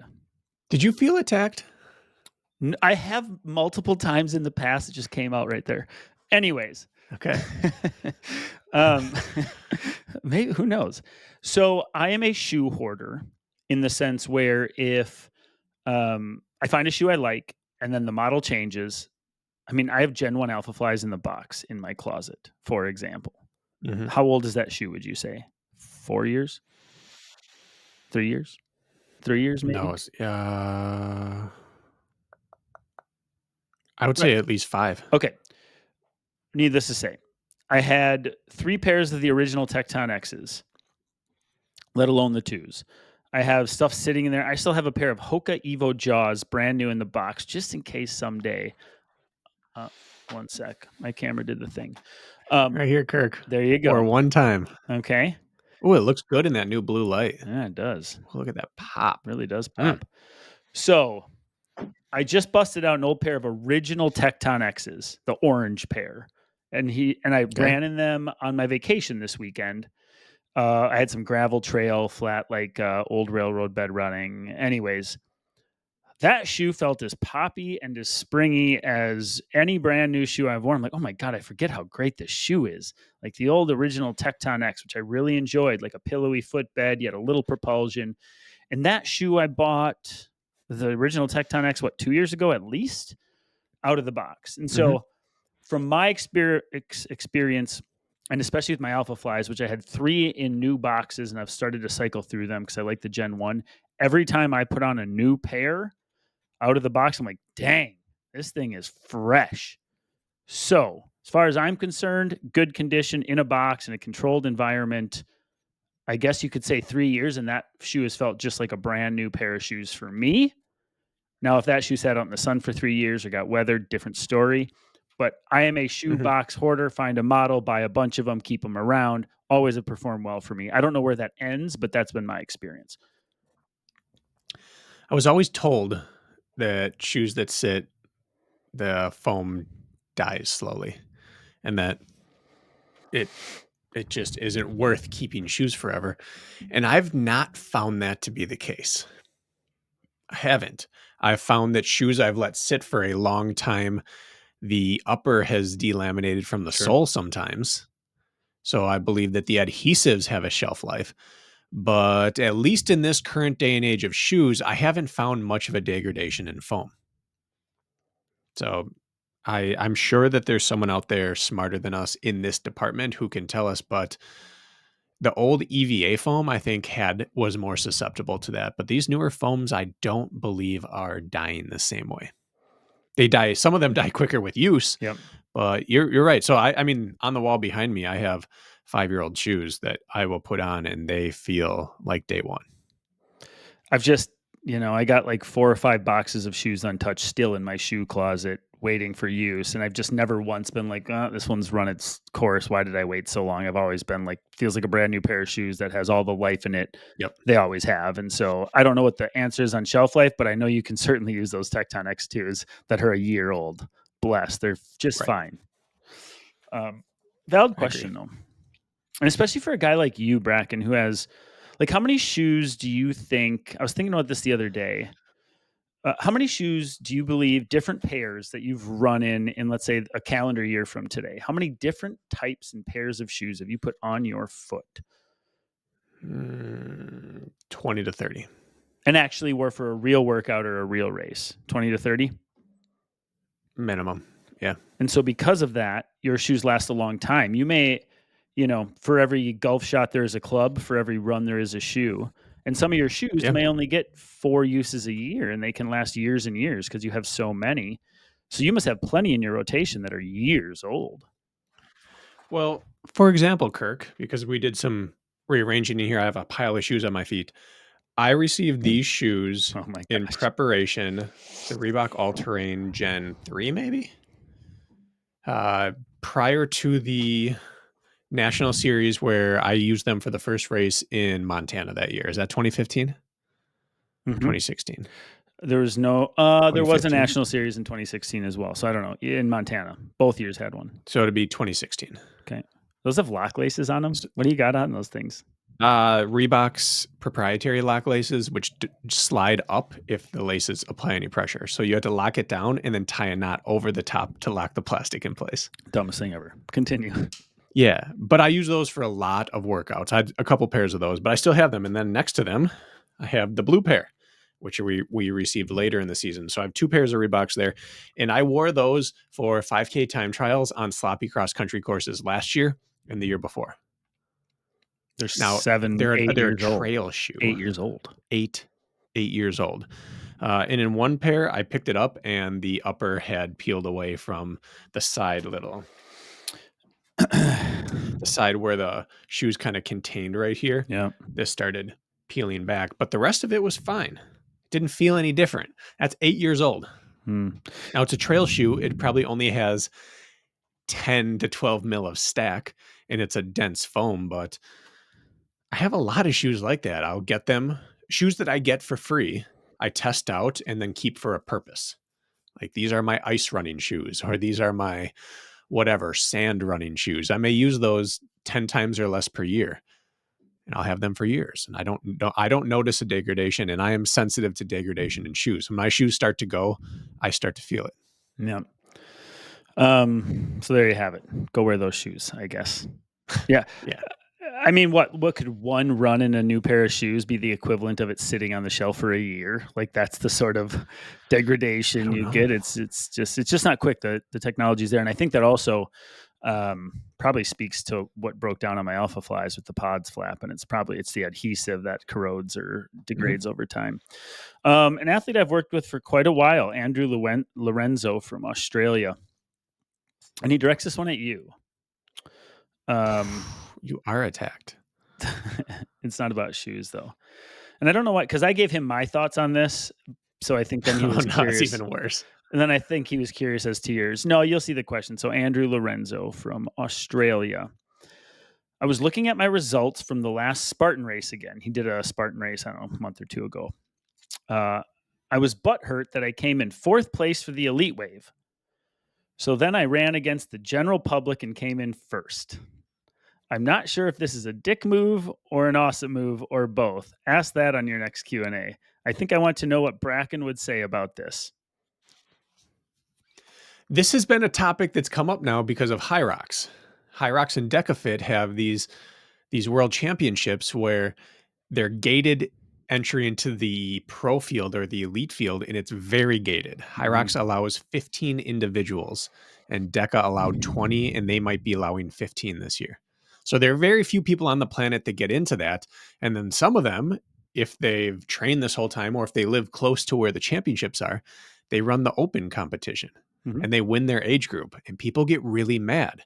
did you feel attacked? I have multiple times in the past. It just came out right there. Anyways. Okay. Maybe, who knows? So I am a shoe hoarder in the sense where if I find a shoe I like and then the model changes. I mean, I have Gen 1 Alpha Flies in the box in my closet, for example. Mm-hmm. How old is that shoe, would you say? 4 years? 3 years? 3 years, maybe? No, I would say at least 5. Okay. Needless to say, I had 3 pairs of the original Tecton X's, let alone the 2s. I have stuff sitting in there. I still have a pair of Hoka Evo Jaws, brand new in the box, just in case someday. One sec. My camera did the thing. Right here, Kirk. There you go. Or one time. Okay. Oh, it looks good in that new blue light. Yeah, it does. Oh, look at that pop. It really does pop. So I just busted out an old pair of original Tecton X's, the orange pair. And I ran in them on my vacation this weekend. I had some gravel trail, flat, like old railroad bed running. Anyways, that shoe felt as poppy and as springy as any brand new shoe I've worn. I'm like, oh my God, I forget how great this shoe is. Like the old original Tecton X, which I really enjoyed, like a pillowy footbed, yet a little propulsion. And that shoe I bought, the original Tecton X, 2 years ago at least, out of the box. And so from my experience, and especially with my Alpha Flies, which I had 3 in new boxes and I've started to cycle through them because I like the Gen 1. Every time I put on a new pair out of the box, I'm like, dang, this thing is fresh. So as far as I'm concerned, good condition in a box in a controlled environment. I guess you could say 3 years, and that shoe has felt just like a brand new pair of shoes for me. Now, if that shoe sat out in the sun for 3 years or got weathered, different story. But I am a shoe box hoarder. Find a model, buy a bunch of them, keep them around. Always have performed well for me. I don't know where that ends, but that's been my experience. I was always told that shoes that sit, the foam dies slowly, and that it just isn't worth keeping shoes forever. And I've not found that to be the case. I haven't. I've found that shoes I've let sit for a long time, the upper has delaminated from the sole sometimes. So I believe that the adhesives have a shelf life, But at least in this current day and age of shoes, I haven't found much of a degradation in foam. So I'm sure that there's someone out there smarter than us in this department who can tell us, but the old EVA foam, I think, was more susceptible to that. But these newer foams, I don't believe are dying the same way. They die. Some of them die quicker with use. Yep. But you're right. So I mean, on the wall behind me, I have 5-year-old shoes that I will put on, and they feel like day one. I've just, I got like 4 or 5 boxes of shoes untouched still in my shoe closet waiting for use. And I've just never once been like, oh, this one's run its course. Why did I wait so long? I've always been like, feels like a brand new pair of shoes that has all the life in it. Yep. They always have. And so I don't know what the answer is on shelf life, but I know you can certainly use those Tecton X2s that are a year old. Blessed. They're just fine. Valid question though. And especially for a guy like you, Brakken, who has, like, how many shoes do you think, I was thinking about this the other day. How many shoes do you believe, different pairs that you've run in, let's say, a calendar year from today? How many different types and pairs of shoes have you put on your foot? 20 to 30. And actually were for a real workout or a real race? 20 to 30? Minimum. Yeah. And so because of that, your shoes last a long time. You may, for every golf shot, there is a club. For every run, there is a shoe. And some of your shoes may only get 4 uses a year, and they can last years and years because you have so many. So you must have plenty in your rotation that are years old. Well, for example, Kirk, because we did some rearranging in here, I have a pile of shoes on my feet. I received these shoes in preparation, the Reebok All-Terrain Gen 3, maybe? Prior to the National Series where I used them for the first race in Montana that year. Is that 2015? Mm-hmm. 2016? There was no, there was a National Series in 2016 as well. So I don't know. In Montana, both years had one. So it'd be 2016. Okay. Those have lock laces on them. What do you got on those things? Reebok's proprietary lock laces, which slide up if the laces apply any pressure. So you have to lock it down and then tie a knot over the top to lock the plastic in place. Dumbest thing ever. Continue. Yeah, but I use those for a lot of workouts. I had a couple pairs of those, but I still have them. And then next to them, I have the blue pair, which we received later in the season. So I have 2 pairs of Reeboks there. And I wore those for 5K time trials on sloppy cross-country courses last year and the year before. They're they're a trail shoe. 8 years old. 8 years old. And in one pair, I picked it up and the upper had peeled away from the side little. The side where the shoes kind of contained right here. Yeah. This started peeling back, but the rest of it was fine. Didn't feel any different. That's 8 years old. Now it's a trail shoe. It probably only has 10 to 12 mil of stack and it's a dense foam, but I have a lot of shoes like that. I'll get them. Shoes that I get for free, I test out and then keep for a purpose. Like these are my ice running shoes, or these are my whatever sand running shoes. I may use those 10 times or less per year, and I'll have them for years. And I don't notice a degradation, and I am sensitive to degradation in shoes. When my shoes start to go, I start to feel it. Yeah. So there you have it. Go wear those shoes, I guess. Yeah. Yeah. I mean, what could one run in a new pair of shoes be the equivalent of it sitting on the shelf for a year? Like that's the sort of degradation you get. It's just not quick. The technology's there, and I think that also probably speaks to what broke down on my Alpha Flies with the pods flap, and it's the adhesive that corrodes or degrades over time. An athlete I've worked with for quite a while, Andrew Lorenzo from Australia, and he directs this one at you. You are attacked. It's not about shoes though. And I don't know why, because I gave him my thoughts on this. So I think then he was curious. It's even worse. And then I think he was curious as to yours. No, you'll see the question. So Andrew Lorenzo from Australia. I was looking at my results from the last Spartan race again. He did a Spartan race, I don't know, a month or two ago. I was butthurt that I came in 4th place for the elite wave. So then I ran against the general public and came in 1st. I'm not sure if this is a dick move or an awesome move or both. Ask that on your next Q&A. I think I want to know what Brakken would say about this. This has been a topic that's come up now because of Hyrox. Hyrox and DecaFit have these world championships where they're gated entry into the pro field or the elite field, and it's very gated. Hyrox Mhm. allows 15 individuals, and DECA allowed 20, and they might be allowing 15 this year. So there are very few people on the planet that get into that. And then some of them, if they've trained this whole time or if they live close to where the championships are, they run the open competition Mhm. and they win their age group, and people get really mad.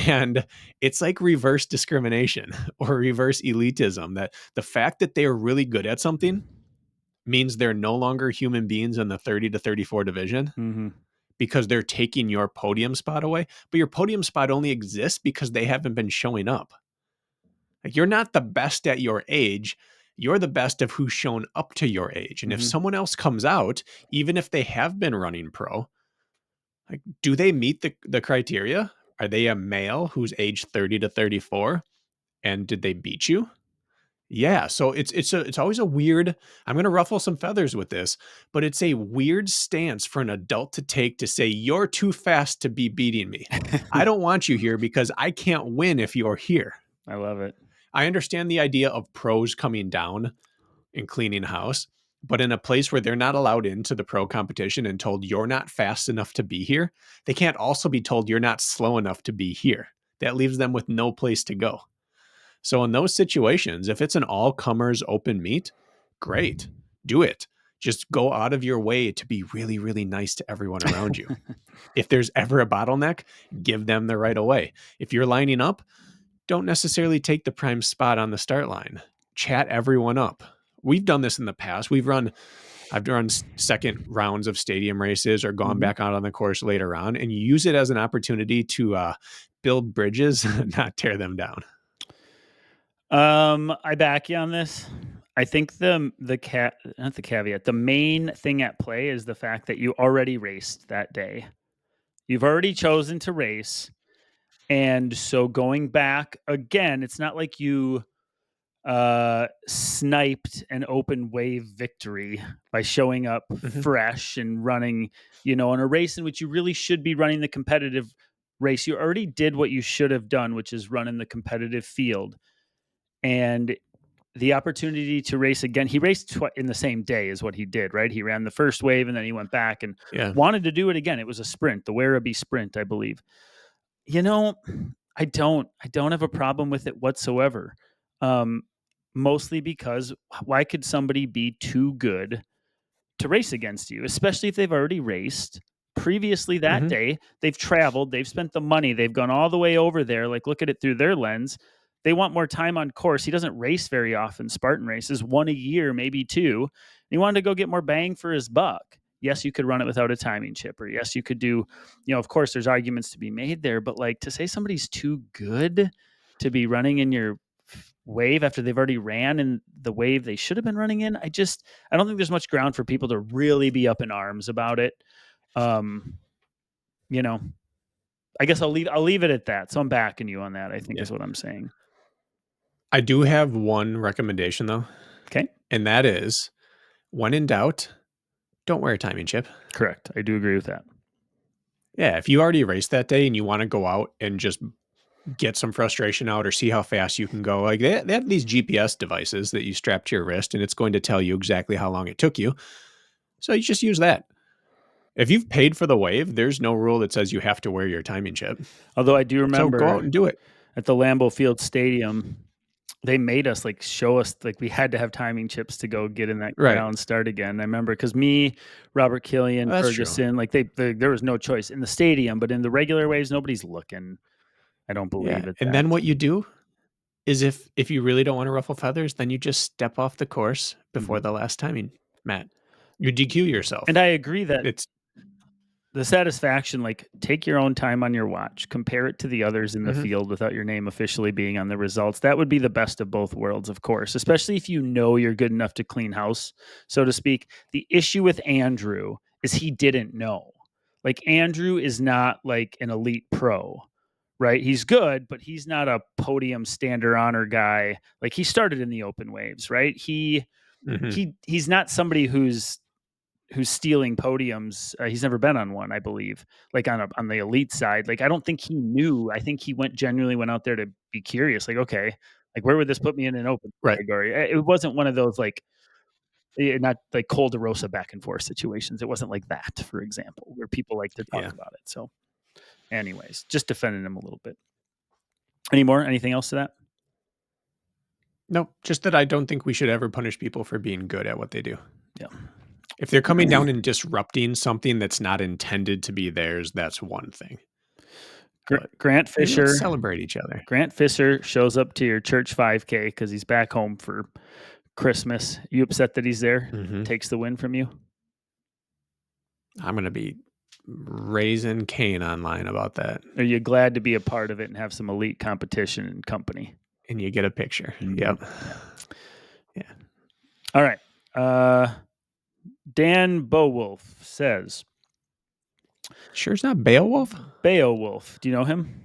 And it's like reverse discrimination or reverse elitism, that the fact that they're really good at something means they're no longer human beings in the 30 to 34 division Mhm. because they're taking your podium spot away. But your podium spot only exists because they haven't been showing up. Like, you're not the best at your age. You're the best of who's shown up to your age. And if Mhm. someone else comes out, even if they have been running pro, like, do they meet the criteria? Are they a male who's age 30 to 34? And did they beat you? Yeah, so it's always a weird, I'm gonna ruffle some feathers with this, but it's a weird stance for an adult to take to say, "You're too fast to be beating me. I don't want you here because I can't win if you're here." I love it. I understand the idea of pros coming down and cleaning house, but in a place where they're not allowed into the pro competition and told you're not fast enough to be here, they can't also be told you're not slow enough to be here. That leaves them with no place to go. So in those situations, if it's an all comers open meet, great, do it. Just go out of your way to be really, really nice to everyone around you. If there's ever a bottleneck, give them the right of way. If you're lining up, don't necessarily take the prime spot on the start line. Chat everyone up. We've done this in the past. I've run second rounds of stadium races or gone Mhm. back out on the course later on, and you use it as an opportunity to build bridges, not tear them down. I back you on this. I think not the caveat, the main thing at play is the fact that you already raced that day. You've already chosen to race, and so going back again, it's not like you sniped an open wave victory by showing up Mhm. fresh and running, in a race in which you really should be running the competitive race. You already did what you should have done, which is run in the competitive field. And the opportunity to race again, he raced in the same day is what he did, right? He ran the first wave and then he went back and Yeah. wanted to do it again. It was a sprint, the Werribee sprint, I believe. You know, I don't have a problem with it whatsoever. Um, Mostly because why could somebody be too good to race against you, especially if they've already raced previously that Mhm. day? They've traveled, they've spent the money, they've gone all the way over there. Like, look at it through their lens. They want more time on course. He doesn't race very often. Spartan races one a year, maybe two. He wanted to go get more bang for his buck. Yes, you could run it without a timing chip, or yes, you could do, of course, there's arguments to be made there, but like to say somebody's too good to be running in your wave after they've already ran in the wave they should have been running in, I don't think there's much ground for people to really be up in arms about it. Um, you know, I guess I'll leave it at that. So I'm backing you on that, I think Yeah. is what I'm saying. I do have one recommendation though, Okay. and that is, when in doubt, don't wear a timing chip. Correct. I do agree with that. Yeah, if you already raced that day and you want to go out and just get some frustration out or see how fast you can go, like they have these GPS devices that you strap to your wrist, and it's going to tell you exactly how long it took you. So you just use that. If you've paid for the wave, there's no rule that says you have to wear your timing chip. Although I do So go out remember and do it. at the Lambeau Field Stadium, they made us like show us like we had to have timing chips to go get in that Right. corral and start again. I remember because me, Robert Killian, Well, that's true. Ferguson, like there was no choice in the stadium, but in the regular waves, nobody's looking. I don't Yeah. believe at And that. then what you do is, if you really don't want to ruffle feathers, then you just step off the course before Mhm. the last timing mat. You DQ And yourself. I agree that It's the satisfaction, like take your own time on your watch, compare it to the others in the Mhm. field without your name officially being on the results. That would be the best of both worlds, of course, especially if you know you're good enough to clean house, so to speak. The issue with Andrew is he didn't know. Like, Andrew is not like an elite pro, right? He's good, but he's not a podium stander honor guy. Like, he started in the open waves, right? Mhm. He's not somebody who's stealing podiums. He's never been on one, I believe, like on the elite side. Like, I don't think he knew. I think he genuinely went out there to be curious. Like, okay, Like, where would this put me in an open Right. category? It wasn't one of those like, not like Cole DeRosa back and forth situations. It wasn't like that, for example, where people like to talk Yeah. about it. So, anyways, just defending him a little bit. Any more? Anything else to that? No, just that I don't think we should ever punish people for being good at what they do. Yeah. If they're coming down and disrupting something that's not intended to be theirs, that's one thing. But Grant maybe Fisher. let's celebrate each other. Grant Fisher shows up to your church 5K because he's back home for Christmas. You upset that he's there? Mhm. Takes the win from you? I'm going to be raising Cain online about that. Are you glad to be a part of it and have some elite competition and company? And you get a picture. Mhm. Yep. Yeah. All right. Dan Bowolf says, Sure it's not Beowulf? Beowulf. Do you know him?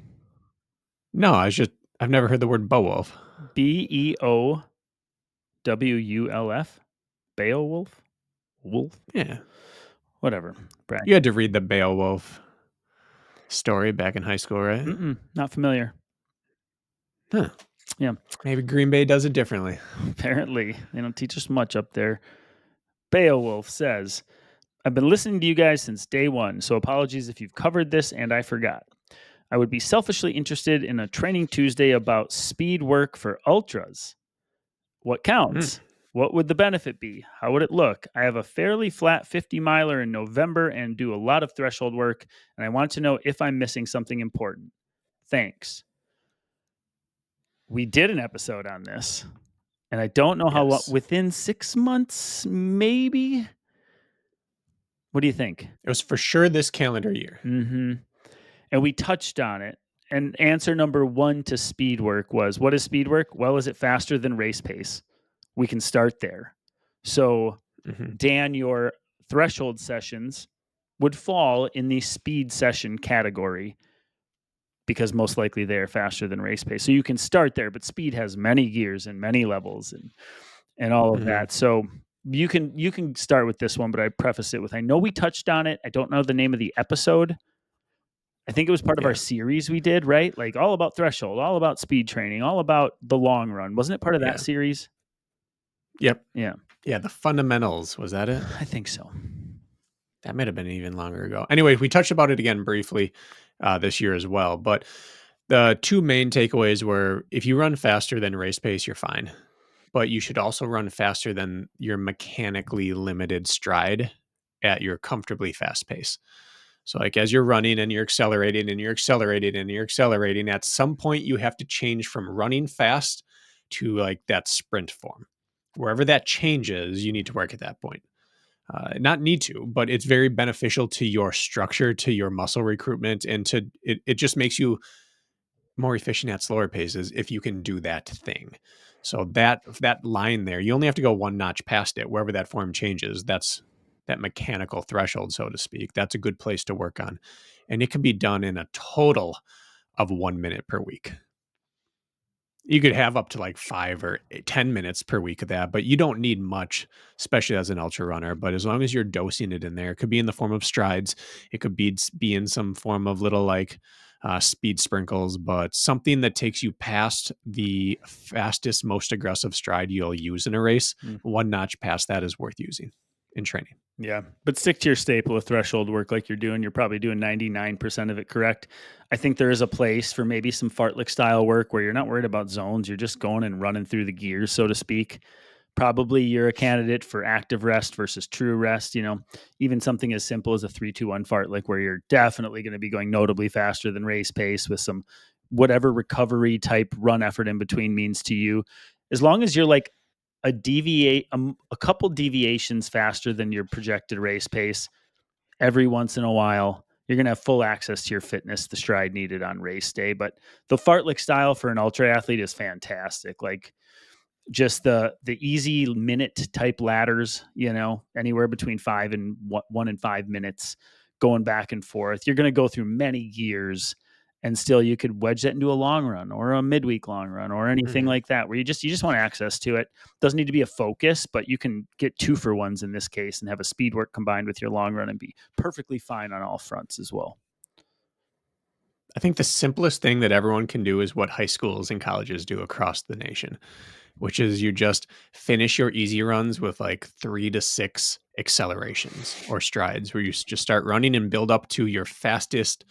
No, I've never heard the word Beowulf. Beowulf. Beowulf? Wolf? Yeah. Whatever. Brakken. You had to read the Beowulf story back in high school, right? Not familiar. Huh. Yeah. Maybe Green Bay does it differently. Apparently, they don't teach us much up there. Beowulf says, I've been listening to you guys since day one, so apologies if you've covered this and I forgot. I would be selfishly interested in a training Tuesday about speed work for ultras. What counts? What would the benefit be? How would it look? I have a fairly flat 50 miler in November and do a lot of threshold work, and I want to know if I'm missing something important. Thanks. We did an episode on this, and I don't know how long, Yes. within 6 months, maybe? What do you think? It was for sure this calendar year. Mm-hmm. And we touched on it. And answer number 1 to speed work was, what is speed work? Well, is it faster than race pace? We can start there. So, Dan, your threshold sessions would fall in the speed session category because most likely they're faster than race pace. So you can start there, but speed has many gears and many levels and all of that. So you can start with this one, but I preface it with, I know we touched on it. I don't know the name of the episode. I think it was part of our series we did, right? Like all about threshold, all about speed training, all about the long run. Wasn't it part of that series? Yep. Yeah. Yeah, the fundamentals. Was that it? I think so. That might have been even longer ago. Anyway, we touched about it again briefly this year as well. But the two main takeaways were if you run faster than race pace, you're fine. But you should also run faster than your mechanically limited stride at your comfortably fast pace. So like as you're running and you're accelerating and you're accelerating and you're accelerating, at some point you have to change from running fast to like that sprint form. Wherever that changes, you need to work at that point. Not need to, but it's very beneficial to your structure, to your muscle recruitment, and to it just makes you more efficient at slower paces if you can do that thing. So that line there, you only have to go one notch past it. Wherever that form changes, that's that mechanical threshold, so to speak. That's a good place to work on. And it can be done in a total of 1 minute per week. You could have up to like 5 or 10 minutes per week of that, but you don't need much, especially as an ultra runner. But as long as you're dosing it in there, it could be in the form of strides. It could be in some form of little like speed sprinkles, but something that takes you past the fastest, most aggressive stride you'll use in a race. One notch past that is worth using in training. Yeah, but stick to your staple of threshold work like you're doing. You're probably doing 99% of it correct. I think there is a place for maybe some fartlek style work where you're not worried about zones. You're just going and running through the gears, so to speak. Probably you're a candidate for active rest versus true rest. You know, even something as simple as a 3-2-1 fartlek where you're definitely going to be going notably faster than race pace with some whatever recovery type run effort in between means to you. As long as you're like a couple deviations faster than your projected race pace every once in a while, you're going to have full access to your fitness, the stride needed on race day. But the fartlek style for an ultra athlete is fantastic. Like just the easy minute type ladders, you know, anywhere between 1 and 5 minutes going back and forth. You're going to go through many gears and still you could wedge that into a long run or a midweek long run or anything like that where you just want access to it. Doesn't need to be a focus, but you can get 2-for-1s in this case and have a speed work combined with your long run and be perfectly fine on all fronts as well. I think the simplest thing that everyone can do is what high schools and colleges do across the nation, which is you just finish your easy runs with like 3 to 6 accelerations or strides, where you just start running and build up to your fastest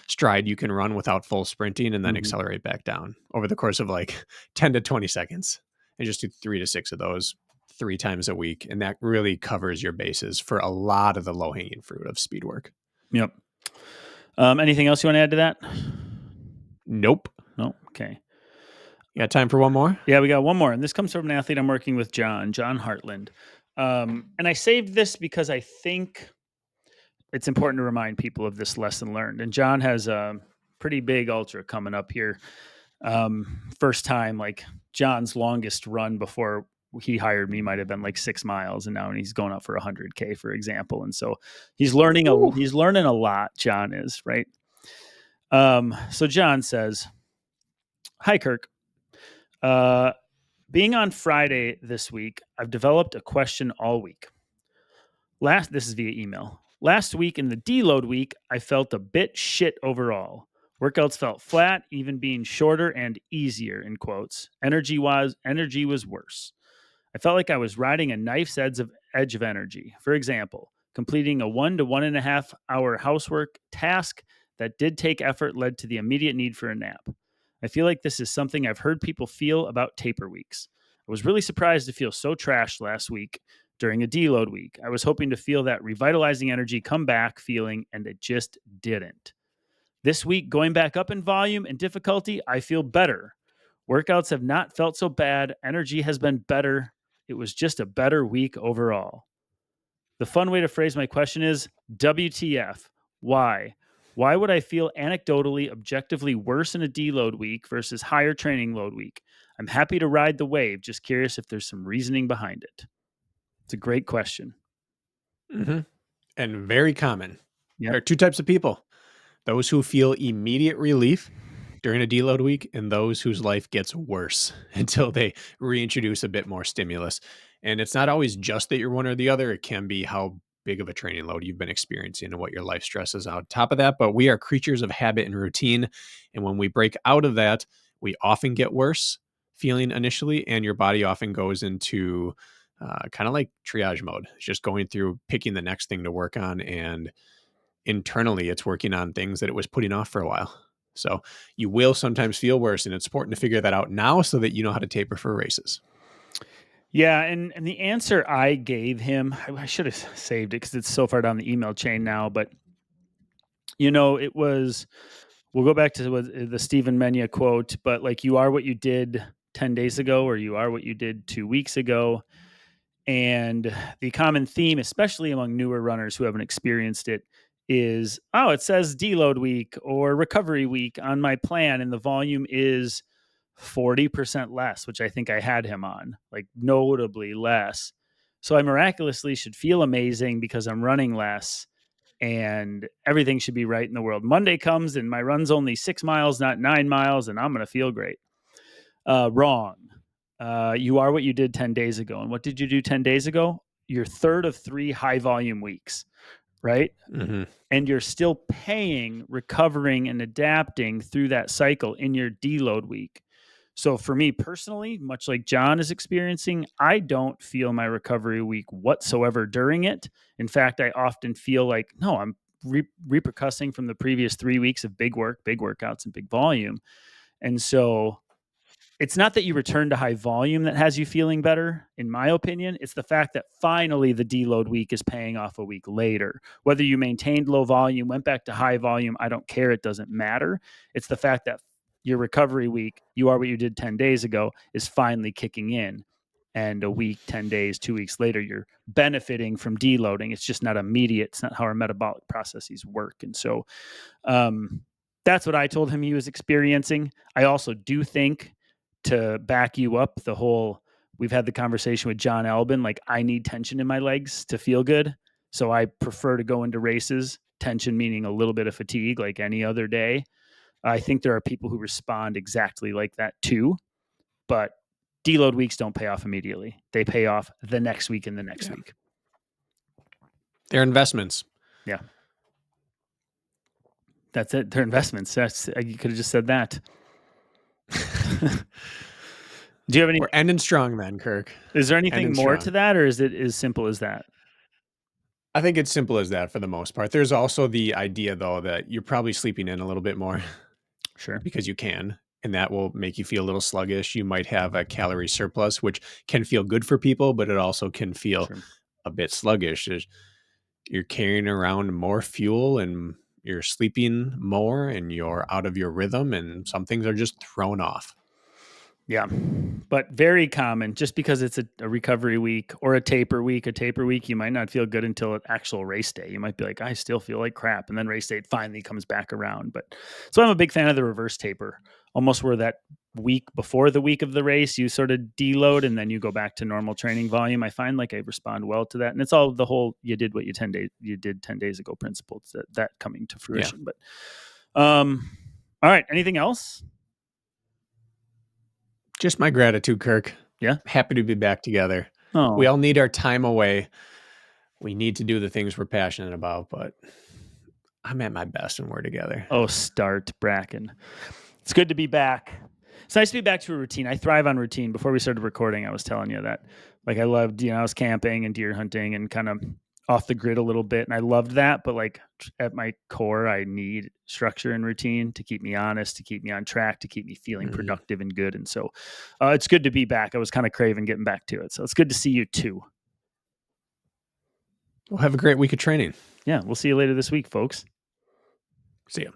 stride you can run without full sprinting, and then Mhm. accelerate back down over the course of like 10 to 20 seconds. And just do 3 to 6 of those 3 times a week. And that really covers your bases for a lot of the low hanging fruit of speed work. Yep. Anything else you want to add to that? Nope. No. Okay. You got time for one more? Yeah, we got one more, and this comes from an athlete I'm working with, John Hartland. And I saved this because I think it's important to remind people of this lesson learned. And John has a pretty big ultra coming up here. First time, like John's longest run before he hired me might have been like 6 miles, and now he's going up for 100K, for example. And so he's learning a lot. John is right. So John says, "Hi, Kirk. Uh, being on Friday this week, I've developed a question all week. This is via email. Last week in the deload week, I felt a bit shit overall. Workouts felt flat, even being shorter and easier in quotes. Energy was worse. I felt like I was riding a knife's edge of energy. For example, completing a 1 to 1.5 hour housework task that did take effort led to the immediate need for a nap. I feel like this is something I've heard people feel about taper weeks. I was really surprised to feel so trashed last week during a deload week. I was hoping to feel that revitalizing energy come back feeling, and it just didn't. This week, going back up in volume and difficulty, I feel better. Workouts have not felt so bad. Energy has been better. It was just a better week overall. The fun way to phrase my question is WTF? Why? Why would I feel anecdotally, objectively worse in a deload week versus higher training load week? I'm happy to ride the wave. Just curious if there's some reasoning behind it." It's a great question. Mm-hmm. And very common. There Yep. are 2 types of people: those who feel immediate relief during a deload week, and those whose life gets worse until they reintroduce a bit more stimulus. And it's not always just that you're one or the other. It can be how big of a training load you've been experiencing and what your life stress is on top of that. But we are creatures of habit and routine. And when we break out of that, we often get worse feeling initially, and your body often goes into kind of like triage mode. It's just going through picking the next thing to work on, and internally it's working on things that it was putting off for a while. So you will sometimes feel worse, and it's important to figure that out now so that you know how to taper for races. Yeah, and the answer I gave him, I should have saved it because it's so far down the email chain now. But it was. We'll go back to the Stephen Menya quote, but like, you are what you did 10 days ago, or you are what you did 2 weeks ago. And the common theme, especially among newer runners who haven't experienced it, is, oh, it says deload week or recovery week on my plan, and the volume is 40% less, which I think I had him on, like notably less. So I miraculously should feel amazing because I'm running less, and everything should be right in the world. Monday comes and my run's only 6 miles, not 9 miles, and I'm going to feel great. Wrong. You are what you did 10 days ago. And what did you do 10 days ago? Your third of 3 high volume weeks, right? Mm-hmm. And you're still paying, recovering, and adapting through that cycle in your deload week. So for me personally, much like John is experiencing, I don't feel my recovery week whatsoever during it. In fact, I often feel like, no, I'm repercussing from the previous 3 weeks of big work, big workouts, and big volume. And so it's not that you return to high volume that has you feeling better, in my opinion. It's the fact that finally the deload week is paying off a week later. Whether you maintained low volume, went back to high volume, I don't care. It doesn't matter. It's the fact that your recovery week, you are what you did 10 days ago, is finally kicking in. And a week, 10 days, 2 weeks later, you're benefiting from deloading. It's just not immediate. It's not how our metabolic processes work. And so that's what I told him he was experiencing. I also do think, to back you up, we've had the conversation with John Albin, like, I need tension in my legs to feel good. So I prefer to go into races, tension meaning a little bit of fatigue, like any other day. I think there are people who respond exactly like that too, but deload weeks don't pay off immediately. They pay off the next week and the next week. They're investments. Yeah. That's it. They're investments. You could have just said that. Do you have any? We're ending strong, then, Kirk. Is there anything Ending more strong. to that, or is it as simple as that? I think it's simple as that for the most part. There's also the idea, though, that you're probably sleeping in a little bit more Sure. because you can, and that will make you feel a little sluggish. You might have a calorie surplus, which can feel good for people, but it also can feel Sure. a bit sluggish. You're carrying around more fuel and you're sleeping more and you're out of your rhythm, and some things are just thrown off. Yeah, but very common. Just because it's a recovery week or a taper week, you might not feel good until actual race day. You might be like, I still feel like crap, and then race day finally comes back around. But so I'm a big fan of the reverse taper, almost where that week before the week of the race, you sort of deload and then you go back to normal training volume. I find like I respond well to that, and it's all the whole you did what you did 10 days ago principle. It's that coming to fruition. But all right, anything else? Just my gratitude, Kirk. Yeah. Happy to be back together. Oh, We all need our time away. We need to do the things we're passionate about, but I'm at my best when we're together. oh, start Brakken. It's good to be back. It's nice to be back to a routine. I thrive on routine. Before we started recording, I was telling you that, like, I loved, I was camping and deer hunting and kind of off the grid a little bit, and I loved that. But like at my core, I need structure and routine to keep me honest, to keep me on track, to keep me feeling productive and good. And so, it's good to be back. I was kind of craving getting back to it, so it's good to see you too. Well, have a great week of training. Yeah, we'll see you later this week, folks. See ya.